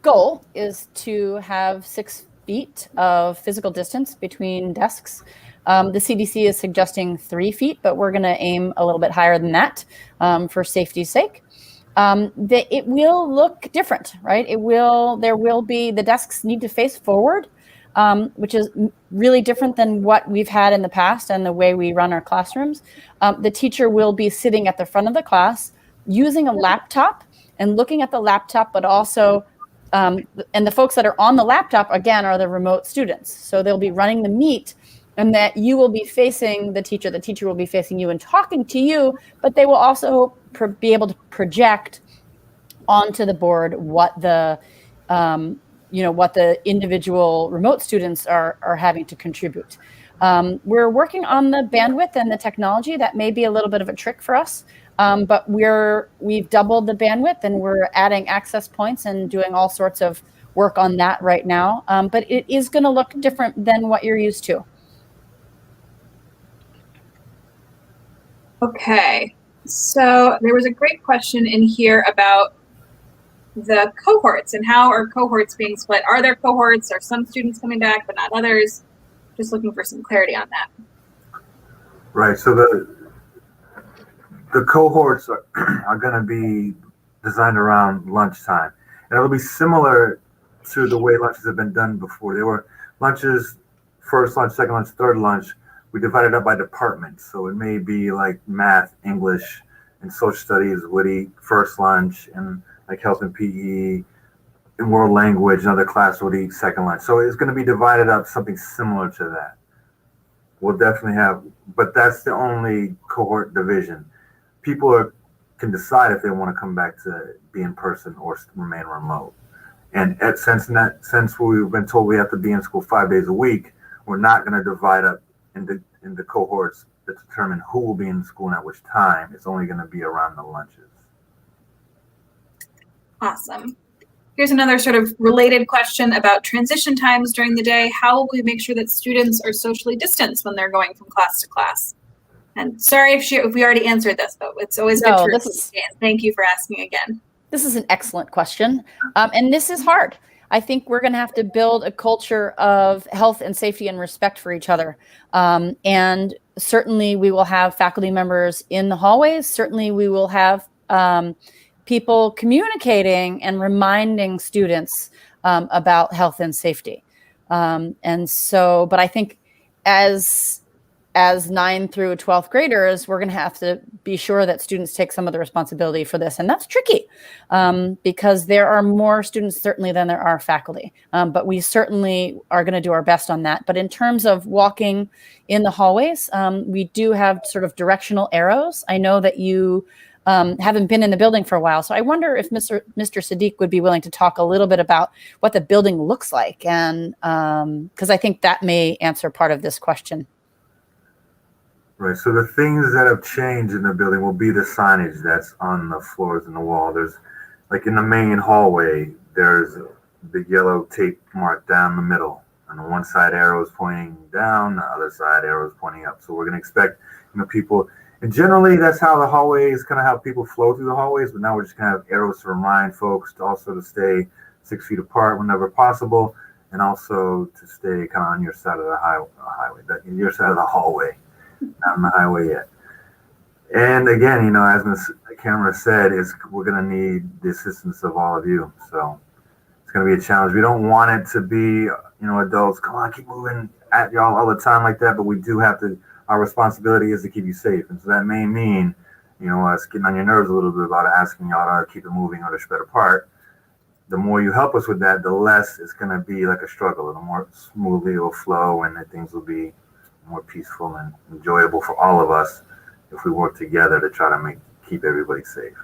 goal is to have 6 feet of physical distance between desks. The CDC is suggesting 3 feet, but we're going to aim a little bit higher than that for safety's sake. It will look different, right? There will be, the desks need to face forward, which is really different than what we've had in the past and the way we run our classrooms. The teacher will be sitting at the front of the class using a laptop and looking at the laptop, but also, and the folks that are on the laptop, again, are the remote students. So they'll be running the meet, and that you will be facing the teacher will be facing you and talking to you, but they will also be able to project onto the board what the what the individual remote students are having to contribute. We're working on the bandwidth and the technology. That may be a little bit of a trick for us, but we've doubled the bandwidth, and we're adding access points and doing all sorts of work on that right now. But it is going to look different than what you're used to. Okay, so there was a great question in here about the cohorts and how are cohorts being split? Are there cohorts? Are some students coming back but not others? Just looking for some clarity on that. Right. So the cohorts are going to be designed around lunchtime, and it'll be similar to the way lunches have been done before. They were lunches, first lunch, second lunch, third lunch. We divided up by department. So it may be like math, English, and social studies would eat first lunch, and like health and PE and world language, another class would eat second lunch. So it's going to be divided up something similar to that. We'll definitely have, but that's the only cohort division. People can decide if they want to come back to be in person or remain remote. And since we've been told we have to be in school 5 days a week, we're not going to divide up into cohorts that determine who will be in school and at which time. It's only going to be around the lunches. Awesome. Here's another sort of related question about transition times during the day. How will we make sure that students are socially distanced when they're going from class to class? And sorry if we already answered this, but it's always good to repeat. Thank you for asking again. This is an excellent question. And this is hard. I think we're going to have to build a culture of health and safety and respect for each other. And certainly we will have faculty members in the hallways. Certainly we will have people communicating and reminding students about health and safety. And so, but I think as 9th through 12th graders, we're going to have to be sure that students take some of the responsibility for this. And that's tricky because there are more students certainly than there are faculty. But we certainly are going to do our best on that. But in terms of walking in the hallways, we do have sort of directional arrows. I know that you haven't been in the building for a while. So I wonder if Mr. Sadiq would be willing to talk a little bit about what the building looks like. And because I think that may answer part of this question. Right. So the things that have changed in the building will be the signage that's on the floors and the wall. There's like in the main hallway, there's the yellow tape marked down the middle. On the one side, arrows pointing down, the other side, arrows pointing up. So we're going to expect, people, and generally that's how the hallways, kind of how people flow through the hallways. But now we're just going to have arrows to remind folks to also to stay 6 feet apart whenever possible, and also to stay kind of on your side of the highway, your side of the hallway. Not on the highway yet. And again, as Ms. Camera said, we're going to need the assistance of all of you. So it's going to be a challenge. We don't want it to be, adults, come on, keep moving at y'all all the time like that. But we do have to, our responsibility is to keep you safe. And so that may mean, us getting on your nerves a little bit about asking y'all to keep it moving or to spread apart. The more you help us with that, the less it's going to be like a struggle. The more smoothly it will flow and things will be more peaceful and enjoyable for all of us if we work together to try to keep everybody safe.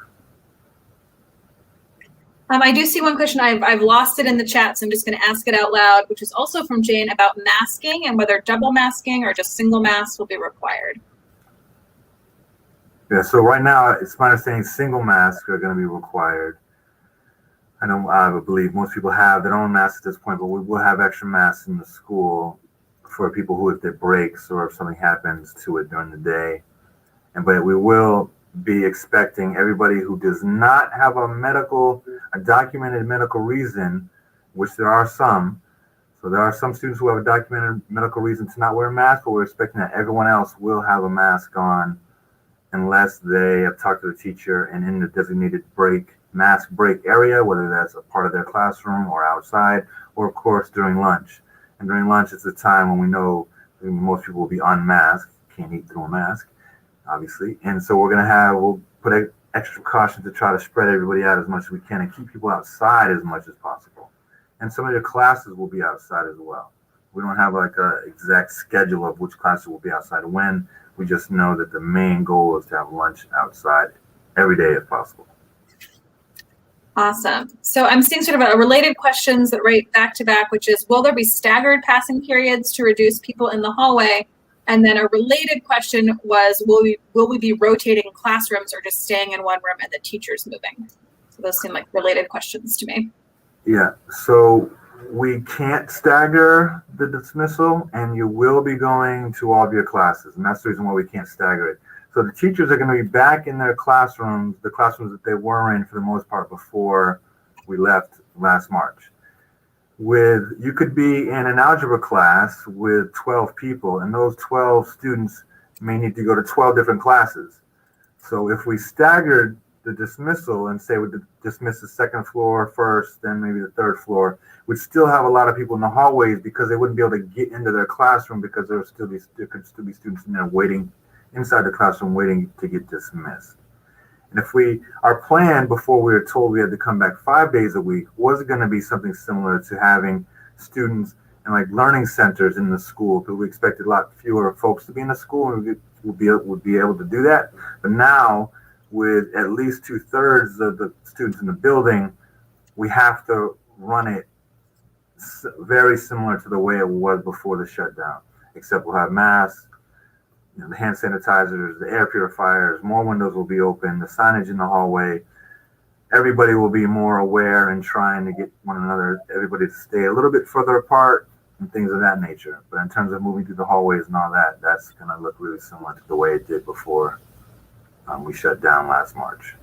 I do see one question. I've lost it in the chat, so I'm just going to ask it out loud, which is also from Jane about masking and whether double masking or just single masks will be required. Yeah, so right now it's my understanding single masks are going to be required. I believe most people have their own masks at this point, but we will have extra masks in the school for people who, if it breaks or if something happens to it during the day. But we will be expecting everybody who does not have a documented medical reason, which there are some. So there are some students who have a documented medical reason to not wear a mask, but we're expecting that everyone else will have a mask on unless they have talked to the teacher and in the designated mask break area, whether that's a part of their classroom or outside, or of course during lunch. And during lunch, it's a time when we know most people will be unmasked, can't eat through a mask, obviously. And so we'll put extra precautions to try to spread everybody out as much as we can and keep people outside as much as possible. And some of your classes will be outside as well. We don't have like a exact schedule of which classes will be outside when. We just know that the main goal is to have lunch outside every day if possible. Awesome. So I'm seeing sort of a related questions that right back to back, which is, will there be staggered passing periods to reduce people in the hallway? And then a related question was, will we be rotating classrooms or just staying in one room and the teachers moving? So those seem like related questions to me. Yeah, so we can't stagger the dismissal, and you will be going to all of your classes, and that's the reason why we can't stagger it. So the teachers are going to be back in their classrooms, the classrooms that they were in for the most part before we left last March. You could be in an algebra class with 12 people, and those 12 students may need to go to 12 different classes. So if we staggered the dismissal and say we dismiss the second floor first, then maybe the third floor, we'd still have a lot of people in the hallways because they wouldn't be able to get into their classroom because there could still be students in there waiting inside the classroom waiting to get dismissed. And our plan before we were told we had to come back 5 days a week was going to be something similar to having students in like learning centers in the school, because we expected a lot fewer folks to be in the school and would be able to do that. But now, with at least 2/3 of the students in the building, we have to run it very similar to the way it was before the shutdown, except we'll have masks, the hand sanitizers, the air purifiers, more windows will be open, the signage in the hallway. Everybody will be more aware and trying to get everybody to stay a little bit further apart and things of that nature. But in terms of moving through the hallways and all that, that's going to look really similar to the way it did before we shut down last March.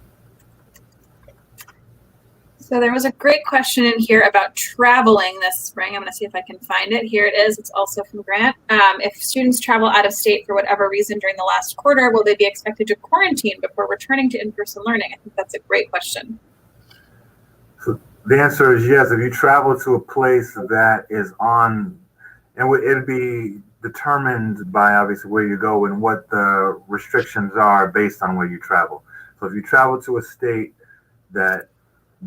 So there was a great question in here about traveling this spring. I'm going to see if I can find it. Here it is. It's also from Grant. If students travel out of state for whatever reason during the last quarter, will they be expected to quarantine before returning to in-person learning? I think that's a great question. So the answer is yes. If you travel to a place that is on, and it'll be determined by obviously where you go and what the restrictions are based on where you travel. So if you travel to a state that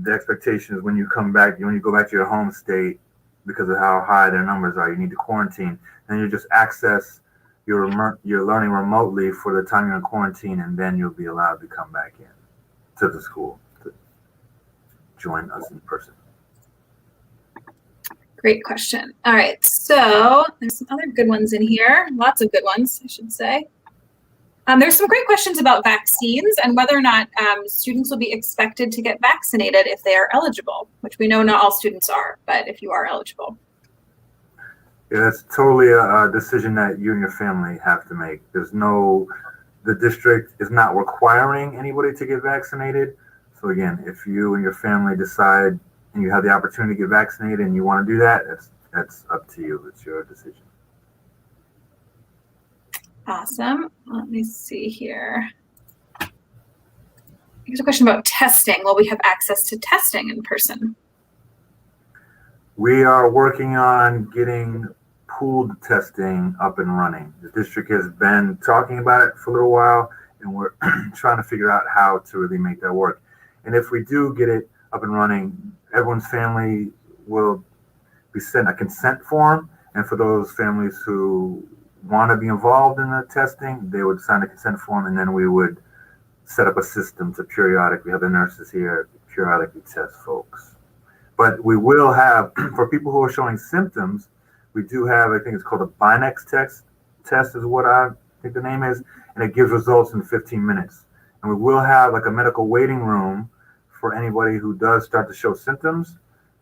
the expectation is when you go back to your home state, because of how high their numbers are, you need to quarantine, then you just access your learning remotely for the time you're in quarantine, and then you'll be allowed to come back in to the school to join us in person. Great question. All right, so there's some other good ones in here. Lots of good ones, I should say. There's some great questions about vaccines and whether or not students will be expected to get vaccinated if they are eligible, which we know not all students are, but if you are eligible. Yeah, that's totally a decision that you and your family have to make. The district is not requiring anybody to get vaccinated. So again, if you and your family decide and you have the opportunity to get vaccinated and you want to do that, that's up to you. It's your decision. Awesome. Let me see here. Here's a question about testing. Will we have access to testing in person? We are working on getting pooled testing up and running. The district has been talking about it for a little while, and we're trying to figure out how to really make that work. And if we do get it up and running, everyone's family will be sent a consent form. And for those families who want to be involved in the testing, they would sign a consent form, and then we would set up a system to periodically have the nurses here periodically test folks. But we will have, for people who are showing symptoms, we do have, I think it's called a Binex test is what I think the name is, and it gives results in 15 minutes. And we will have like a medical waiting room for anybody who does start to show symptoms.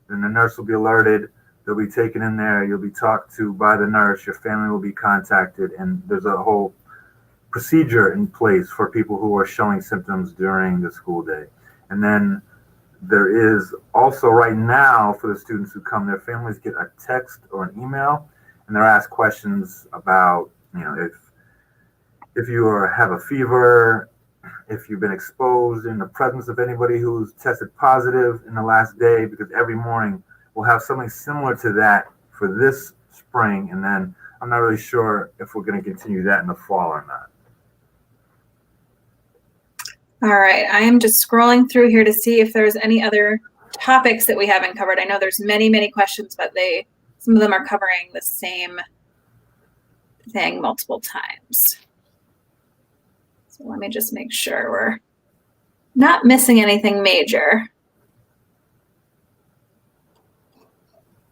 Then the nurse will be alerted. They'll be taken in there. You'll be talked to by the nurse. Your family will be contacted. And there's a whole procedure in place for people who are showing symptoms during the school day. And then there is also right now for the students who come, their families get a text or an email, and they're asked questions about, if you have a fever, if you've been exposed in the presence of anybody who's tested positive in the last day, because every morning we'll have something similar to that for this spring. And then I'm not really sure if we're going to continue that in the fall or not. All right, I am just scrolling through here to see if there's any other topics that we haven't covered. I know there's many questions, but some of them are covering the same thing multiple times. So let me just make sure we're not missing anything major.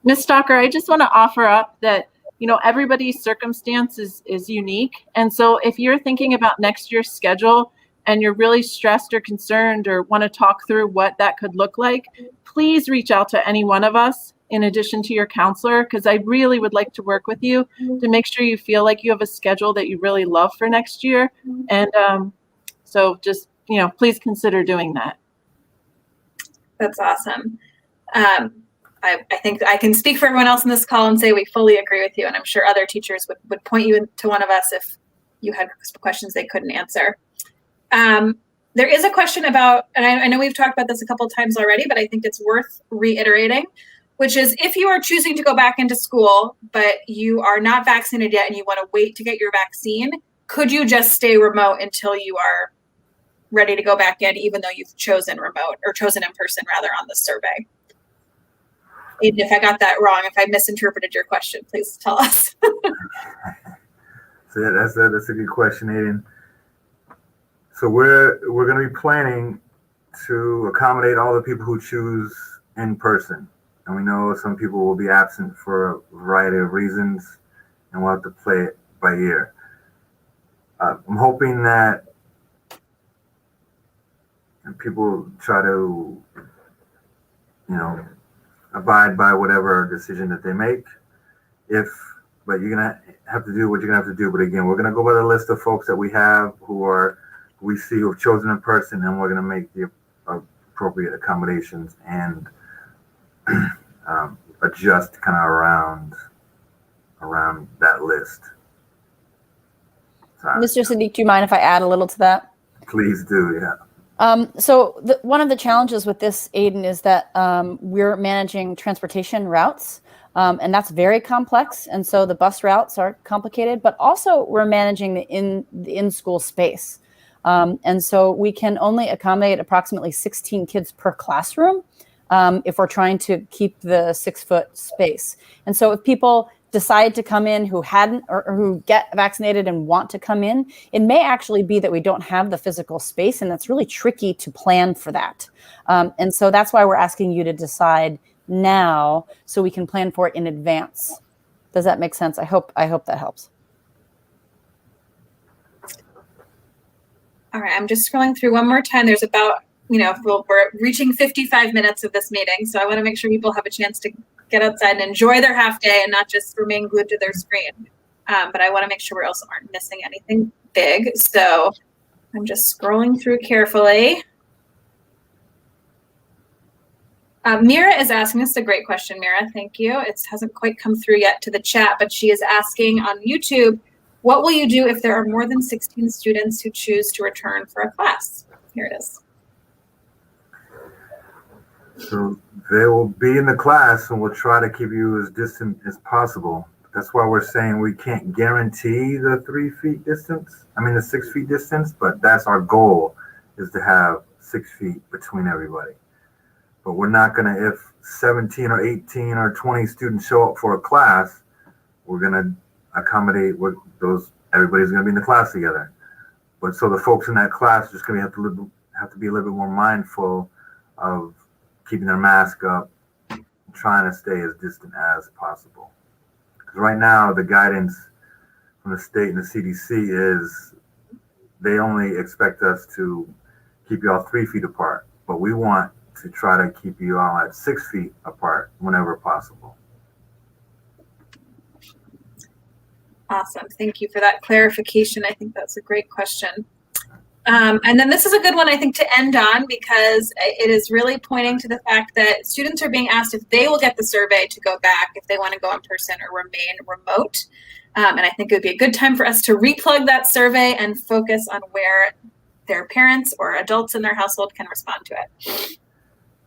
Ms. Stalker, I just want to offer up that, you know, everybody's circumstance is unique. And so if you're thinking about next year's schedule and you're really stressed or concerned or want to talk through what that could look like, please reach out to any one of us in addition to your counselor, because I really would like to work with you to make sure you feel like you have a schedule that you really love for next year. And so just, you know, please consider doing that. That's awesome. I think I can speak for everyone else in this call and say we fully agree with you, and I'm sure other teachers would point you to one of us if you had questions they couldn't answer. There is a question about, and I know we've talked about this a couple of times already, but I think it's worth reiterating, which is if you are choosing to go back into school, but you are not vaccinated yet and you want to wait to get your vaccine, could you just stay remote until you are ready to go back in, even though you've chosen remote or chosen in person rather on the survey? Even if I got that wrong, if I misinterpreted your question, please tell us. So yeah, that's a good question, Aiden. So we're going to be planning to accommodate all the people who choose in person, and we know some people will be absent for a variety of reasons, and we'll have to play it by ear. I'm hoping that people try to, you know, abide by whatever decision that they make. But you're gonna have to do what you're gonna have to do. But again, we're gonna go by the list of folks that we have we see who've chosen in person, and we're gonna make the appropriate accommodations and adjust kind of around that list. So, Mr. Sadiq, do you mind if I add a little to that? please do, yeah. So one of the challenges with this, Aiden, is that we're managing transportation routes, and that's very complex. And so the bus routes are complicated, but also we're managing the in-school space. And so we can only accommodate approximately 16 kids per classroom if we're trying to keep the 6-foot space. And so if people decide to come in who hadn't or who get vaccinated and want to come in, it may actually be that we don't have the physical space, and that's really tricky to plan for that. And so that's why we're asking you to decide now so we can plan for it in advance. Does that make sense? I hope that helps. All right, I'm just scrolling through one more time. There's about, we're reaching 55 minutes of this meeting, so I want to make sure people have a chance to get outside and enjoy their half day and not just remain glued to their screen. But I want to make sure we also aren't missing anything big. So I'm just scrolling through carefully. Mira is asking, this is a great question, Mira, thank you. It hasn't quite come through yet to the chat, but she is asking on YouTube, what will you do if there are more than 16 students who choose to return for a class? Here it is. So they will be in the class, and we'll try to keep you as distant as possible. That's why we're saying we can't guarantee the 3 feet distance. The 6 feet distance, but that's our goal, is to have 6 feet between everybody. But we're not gonna, if 17 or 18 or 20 students show up for a class, we're gonna accommodate what everybody's gonna be in the class together. But so the folks in that class are just gonna have to be a little bit more mindful of keeping their mask up, trying to stay as distant as possible. Because right now, the guidance from the state and the CDC is they only expect us to keep you all 3 feet apart, but we want to try to keep you all at 6 feet apart whenever possible. Awesome, thank you for that clarification. I think that's a great question. And then this is a good one, I think, to end on, because it is really pointing to the fact that students are being asked if they will get the survey to go back, if they want to go in person or remain remote. And I think it would be a good time for us to replug that survey and focus on where their parents or adults in their household can respond to it.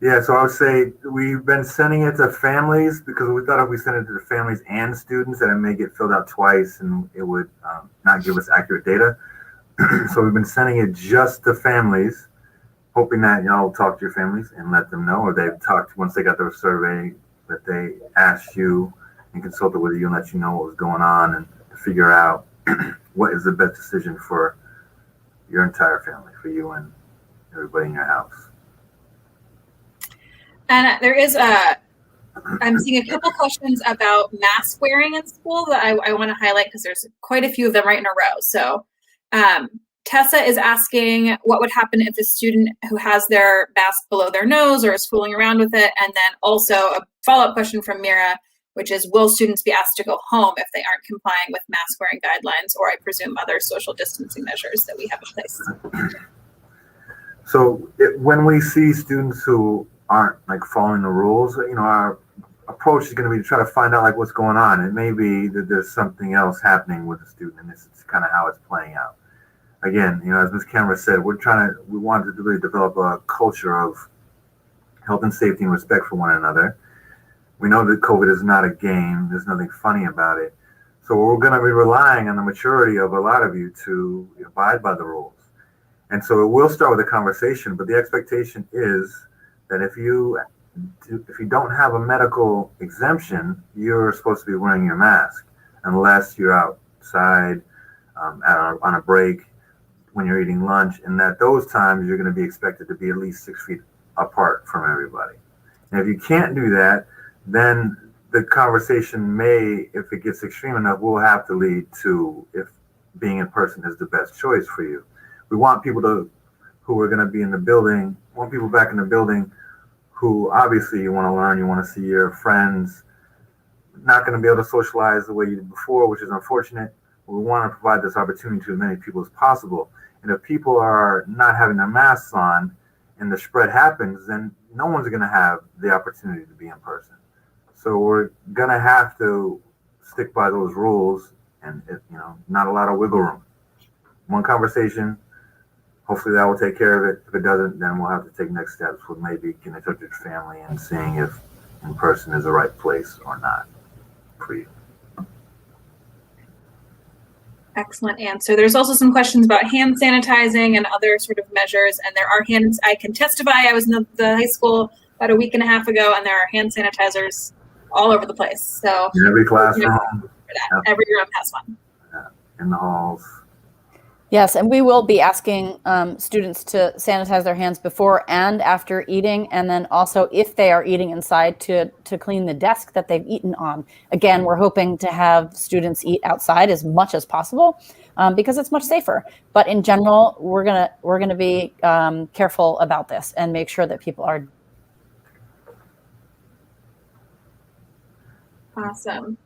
Yeah, so I would say we've been sending it to families because we thought if we sent it to the families and students that it may get filled out twice and it would not give us accurate data. So we've been sending it just to families, hoping that y'all talk to your families and let them know, or they've talked once they got their survey, that they asked you and consulted with you and let you know what was going on and to figure out what is the best decision for your entire family, for you and everybody in your house. And I'm seeing a couple questions about mask wearing in school that I want to highlight because there's quite a few of them right in a row. So Tessa is asking what would happen if a student who has their mask below their nose or is fooling around with it. And then also a follow-up question from Mira, which is, will students be asked to go home if they aren't complying with mask wearing guidelines, or I presume other social distancing measures that we have in place? So when we see students who aren't like following the rules, our approach is going to be to try to find out like what's going on. It may be that there's something else happening with the student, and this is kind of how it's playing out. Again, as Ms. Cameron said, we wanted to really develop a culture of health and safety and respect for one another. We know that COVID is not a game. There's nothing funny about it. So we're going to be relying on the maturity of a lot of you to abide by the rules. And so it will start with a conversation, but the expectation is that if you don't have a medical exemption, you're supposed to be wearing your mask unless you're outside on a break, when you're eating lunch, and at those times you're going to be expected to be at least 6 feet apart from everybody. And if you can't do that, then the conversation may, if it gets extreme enough, will have to lead to if being in person is the best choice for you. We want people who are going to be in the building, want people back in the building who obviously you want to learn, you want to see your friends, not going to be able to socialize the way you did before, which is unfortunate. We want to provide this opportunity to as many people as possible. And if people are not having their masks on and the spread happens, then no one's going to have the opportunity to be in person. So we're going to have to stick by those rules and, not a lot of wiggle room. One conversation, hopefully that will take care of it. If it doesn't, then we'll have to take next steps with maybe getting in touch with your family and seeing if in person is the right place or not for you. Excellent answer. There's also some questions about hand sanitizing and other sort of measures, and there are hands. I can testify. I was in the high school about a week and a half ago, and there are hand sanitizers all over the place. So in every classroom, every room has one. In the halls. Yes, and we will be asking students to sanitize their hands before and after eating, and then also if they are eating inside to clean the desk that they've eaten on. Again, we're hoping to have students eat outside as much as possible because it's much safer. But in general, we're gonna be careful about this and make sure that people are. Awesome.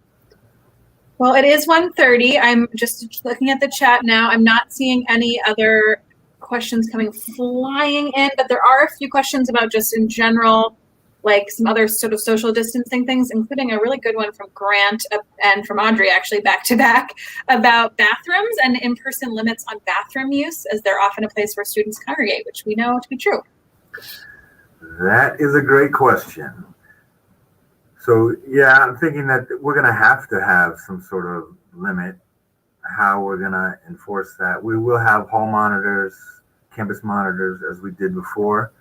Well, it is 1:30. I'm just looking at the chat now. I'm not seeing any other questions coming flying in, but there are a few questions about just in general, like some other sort of social distancing things, including a really good one from Grant and from Audrey, actually back to back, about bathrooms and in-person limits on bathroom use, as they're often a place where students congregate, which we know to be true. That is a great question. So, yeah, I'm thinking that we're going to have some sort of limit, how we're going to enforce that. We will have hall monitors, campus monitors, as we did before.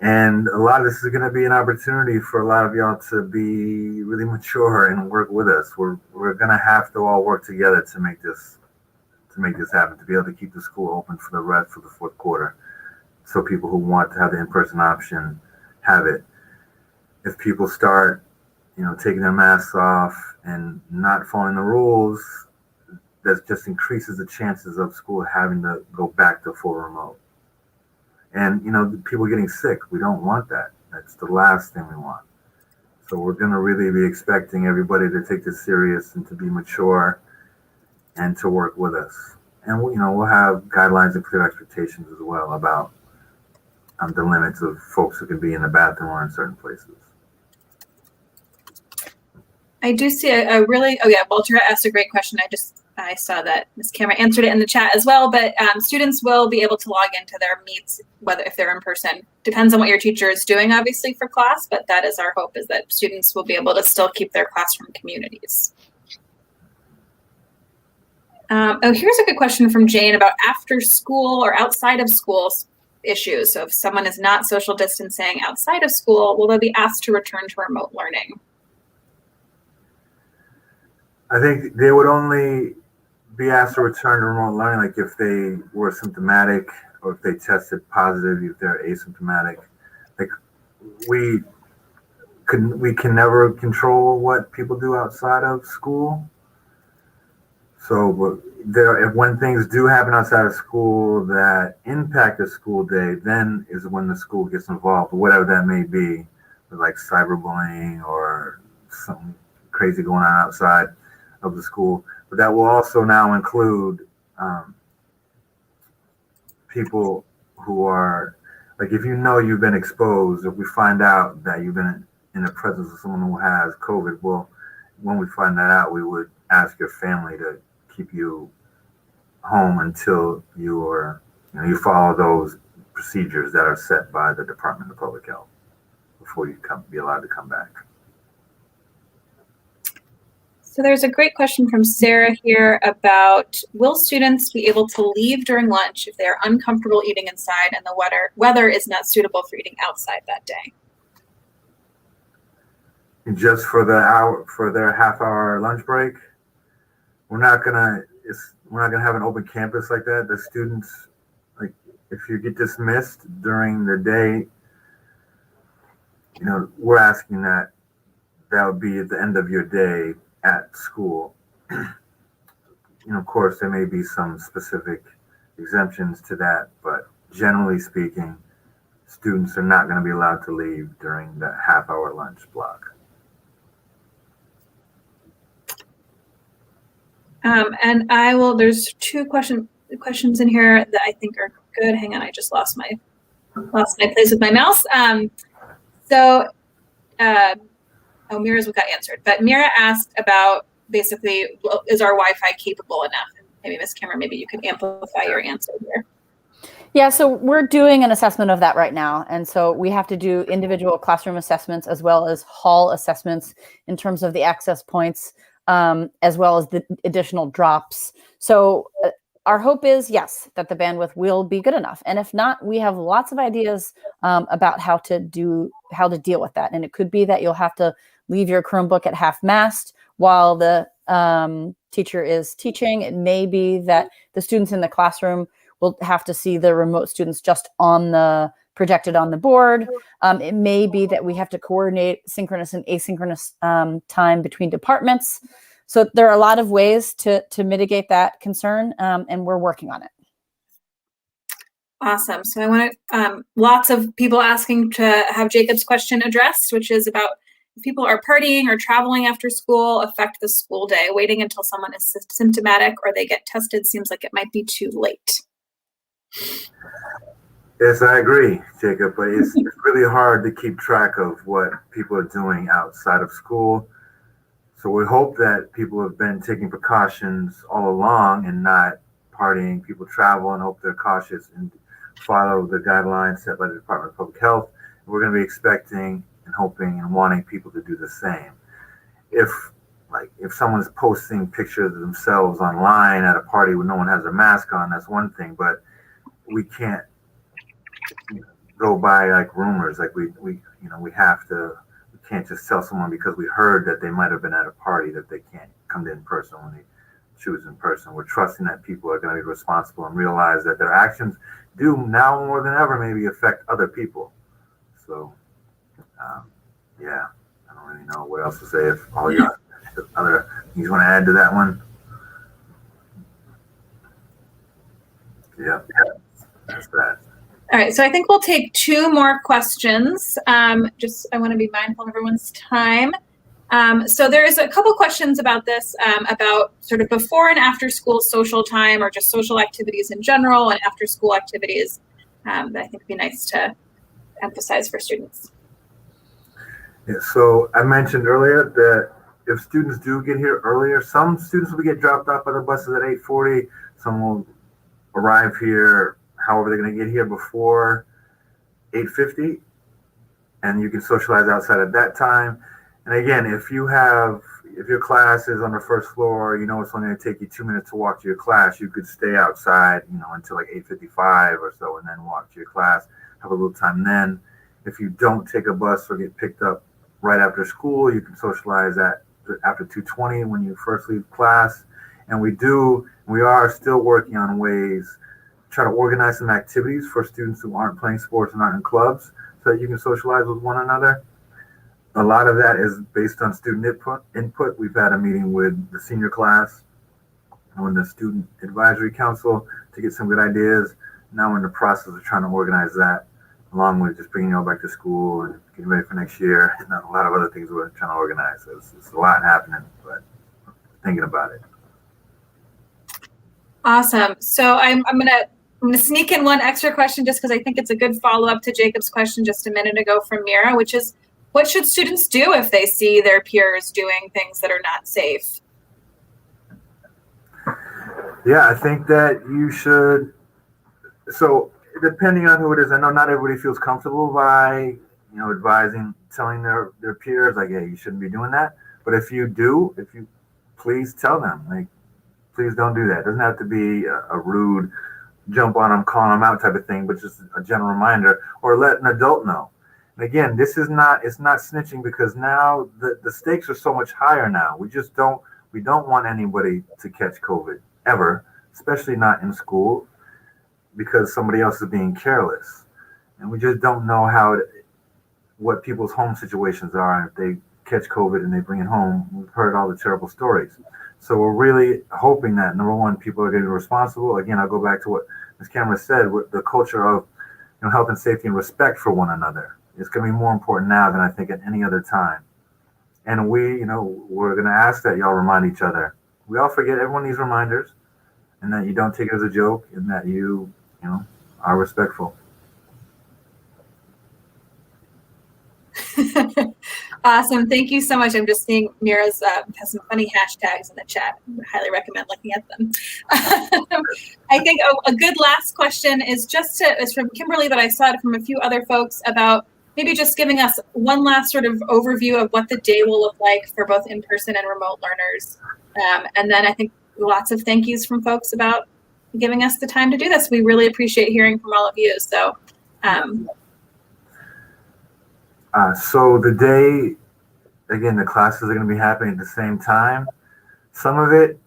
And a lot of this is going to be an opportunity for a lot of y'all to be really mature and work with us. We're going to have to all work together to make this happen, to be able to keep the school open for the rest of the fourth quarter. So people who want to have the in-person option have it. If people start, taking their masks off and not following the rules, that just increases the chances of school having to go back to full remote. And, people getting sick, we don't want that. That's the last thing we want. So we're going to really be expecting everybody to take this serious and to be mature and to work with us. And, we'll have guidelines and clear expectations as well about the limits of folks who can be in the bathroom or in certain places. I do see Walter asked a great question. I saw that Ms. Cameron answered it in the chat as well, but students will be able to log into their meets, whether if they're in person. Depends on what your teacher is doing, obviously, for class, but that is our hope, is that students will be able to still keep their classroom communities. Here's a good question from Jane about after school or outside of schools. issues. So if someone is not social distancing outside of school, will they be asked to return to remote learning? I think they would only be asked to return to remote learning, like if they were symptomatic or if they tested positive, if they're asymptomatic. Like we can never control what people do outside of school. So when things do happen outside of school that impact the school day, then is when the school gets involved, whatever that may be, like cyberbullying or something crazy going on outside of the school. But that will also now include people who are, like, if you know you've been exposed, if we find out that you've been in the presence of someone who has COVID, well, when we find that out, we would ask your family to keep you home until you follow those procedures that are set by the Department of Public Health before you be allowed to come back. So there's a great question from Sarah here about, will students be able to leave during lunch if they are uncomfortable eating inside and the weather is not suitable for eating outside that day? And just for their half-hour lunch break, we're not gonna have an open campus like that. The students, like, if you get dismissed during the day, we're asking that would be at the end of your day at school. Of course, there may be some specific exemptions to that, but generally speaking, students are not going to be allowed to leave during the half-hour lunch block. And there's two questions in here that I think are good. Hang on, I just lost my place with my mouse. Mira's got answered, but Mira asked about basically, is our Wi-Fi capable enough? And maybe Ms. Cameron, maybe you can amplify your answer here. Yeah, so we're doing an assessment of that right now. And so we have to do individual classroom assessments as well as hall assessments in terms of the access points, as well as the additional drops. So our hope is, yes, that the bandwidth will be good enough. And if not, we have lots of ideas about how to deal with that. And it could be that you'll have to leave your Chromebook at half-mast while the teacher is teaching. It may be that the students in the classroom will have to see the remote students just projected on the board. It may be that we have to coordinate synchronous and asynchronous time between departments. So there are a lot of ways to mitigate that concern, and we're working on it. Awesome. So I want to, lots of people asking to have Jacob's question addressed, which is about if people are partying or traveling after school affect the school day. Waiting until someone is symptomatic or they get tested seems like it might be too late. Yes, I agree, Jacob, but it's really hard to keep track of what people are doing outside of school. So we hope that people have been taking precautions all along and not partying. People travel and hope they're cautious and follow the guidelines set by the Department of Public Health. We're going to be expecting and hoping and wanting people to do the same. If someone's posting pictures of themselves online at a party where no one has a mask on, that's one thing, but we can't go by like rumors. Like we can't just tell someone because we heard that they might have been at a party that they can't come to in person when they choose in person. We're trusting that people are going to be responsible and realize that their actions do now more than ever maybe affect other people. So, yeah, I don't really know what else to say. If all you got other things you want to add to that one? Yeah, that's that. All right, so I think we'll take two more questions. I want to be mindful of everyone's time. So there's a couple questions about this, about sort of before and after school social time or just social activities in general and after school activities that I think would be nice to emphasize for students. Yeah, so I mentioned earlier that if students do get here earlier, some students will get dropped off by the buses at 8:40. Some will arrive here, however they're going to get here before 8:50, and you can socialize outside at that time. And again, if your class is on the first floor, you know it's only going to take you 2 minutes to walk to your class. You could stay outside, until like 8:55 or so, and then walk to your class. Have a little time then. If you don't take a bus or get picked up right after school, you can socialize after 2:20 when you first leave class. And we are still working on ways to try to organize some activities for students who aren't playing sports and aren't in clubs, so that you can socialize with one another. A lot of that is based on student input. We've had a meeting with the senior class and the student advisory council to get some good ideas. Now we're in the process of trying to organize that, along with just bringing you all back to school and getting ready for next year, and a lot of other things we're trying to organize. So it's a lot happening, but thinking about it. Awesome. So I'm gonna sneak in one extra question just because I think it's a good follow-up to Jacob's question just a minute ago from Mira, which is, what should students do if they see their peers doing things that are not safe? Yeah, I think that you should. So depending on who it is, I know not everybody feels comfortable by, telling their peers, like, hey, you shouldn't be doing that. But if you do, please tell them, like, please don't do that. It doesn't have to be a rude jump on them, calling them out type of thing, but just a general reminder, or let an adult know. And again, it's not snitching, because now the stakes are so much higher now. We don't want anybody to catch COVID ever, especially not in school, because somebody else is being careless. And we just don't know what people's home situations are. And if they catch COVID and they bring it home, we've heard all the terrible stories. So we're really hoping that, number one, people are going to be responsible. Again, I'll go back to what Ms. Cameron said, with the culture of health and safety and respect for one another. It's going to be more important now than I think at any other time. And we're going to ask that y'all remind each other. We all forget, everyone needs reminders, and that you don't take it as a joke, and that you are respectful. Awesome. Thank you so much. I'm just seeing Mira's has some funny hashtags in the chat. I highly recommend looking at them. I think a good last question is from Kimberly, but I saw it from a few other folks about maybe just giving us one last sort of overview of what the day will look like for both in-person and remote learners. And then I think lots of thank yous from folks about giving us the time to do this. We really appreciate hearing from all of you. So, so the day, again, the classes are going to be happening at the same time. Some of it,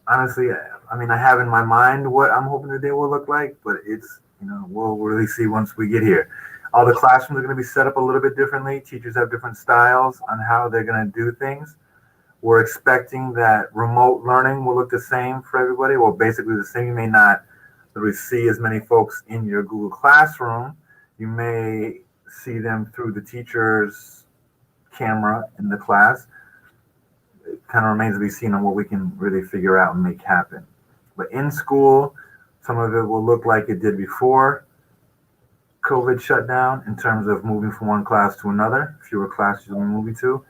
honestly, I have in my mind what I'm hoping the day will look like, but it's, we'll really see once we get here. All the classrooms are going to be set up a little bit differently. Teachers have different styles on how they're going to do things. We're expecting that remote learning will look the same for everybody. Well, basically the same. You may not really see as many folks in your Google Classroom. You may see them through the teacher's camera in the class. It kind of remains to be seen on what we can really figure out and make happen. But in school, some of it will look like it did before COVID shut down, in terms of moving from one class to another, fewer classes we'll be moving to.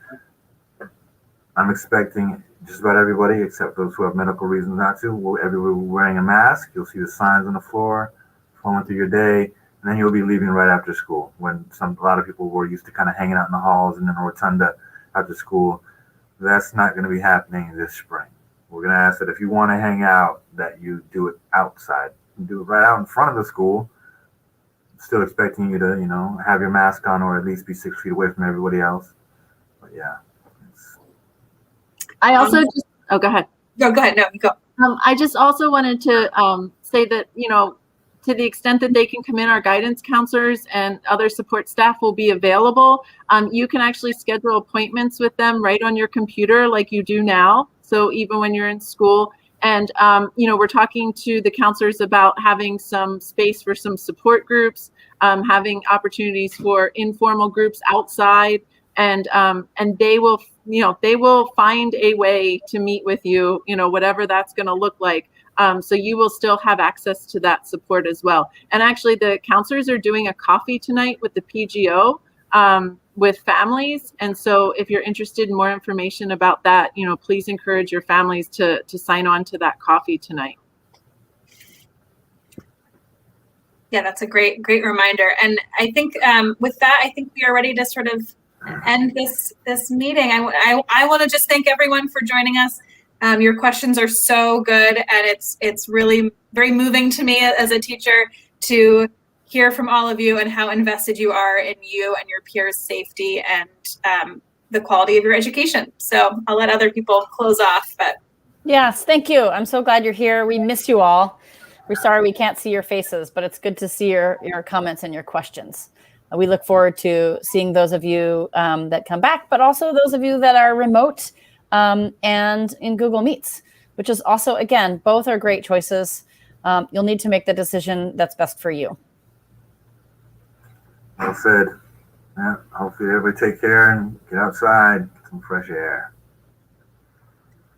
I'm expecting just about everybody, except those who have medical reasons not to, everybody wearing a mask. You'll see the signs on the floor, flowing through your day, and then you'll be leaving right after school, when a lot of people were used to kind of hanging out in the halls and in the rotunda after school. That's not going to be happening this spring. We're going to ask that if you want to hang out, that you do it outside. You do it right out in front of the school, still expecting you to, have your mask on, or at least be 6 feet away from everybody else. But yeah. I also go ahead. Go ahead. No, you go. I just also wanted to say that, to the extent that they can come in, our guidance counselors and other support staff will be available. You can actually schedule appointments with them right on your computer like you do now. So even when you're in school, and, we're talking to the counselors about having some space for some support groups, having opportunities for informal groups outside, and they will find a way to meet with you, whatever that's going to look like. So you will still have access to that support as well. And actually, the counselors are doing a coffee tonight with the PGO with families. And so if you're interested in more information about that, please encourage your families to sign on to that coffee tonight. Yeah, that's a great reminder. And I think with that, I think we are ready to sort of end this meeting. I want to just thank everyone for joining us. Your questions are so good, and it's really very moving to me as a teacher to hear from all of you and how invested you are in you and your peers' safety and the quality of your education. So I'll let other people close off. But yes, thank you. I'm so glad you're here. We miss you all. We're sorry we can't see your faces, but it's good to see your comments and your questions. We look forward to seeing those of you that come back, but also those of you that are remote and in Google Meets, which is also, again, both are great choices. You'll need to make the decision that's best for you. Well said. Yeah, hopefully everybody take care and get outside, get some fresh air.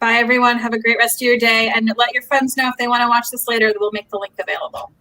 bye, everyone. Have a great rest of your day. And let your friends know if they want to watch this later, we'll make the link available.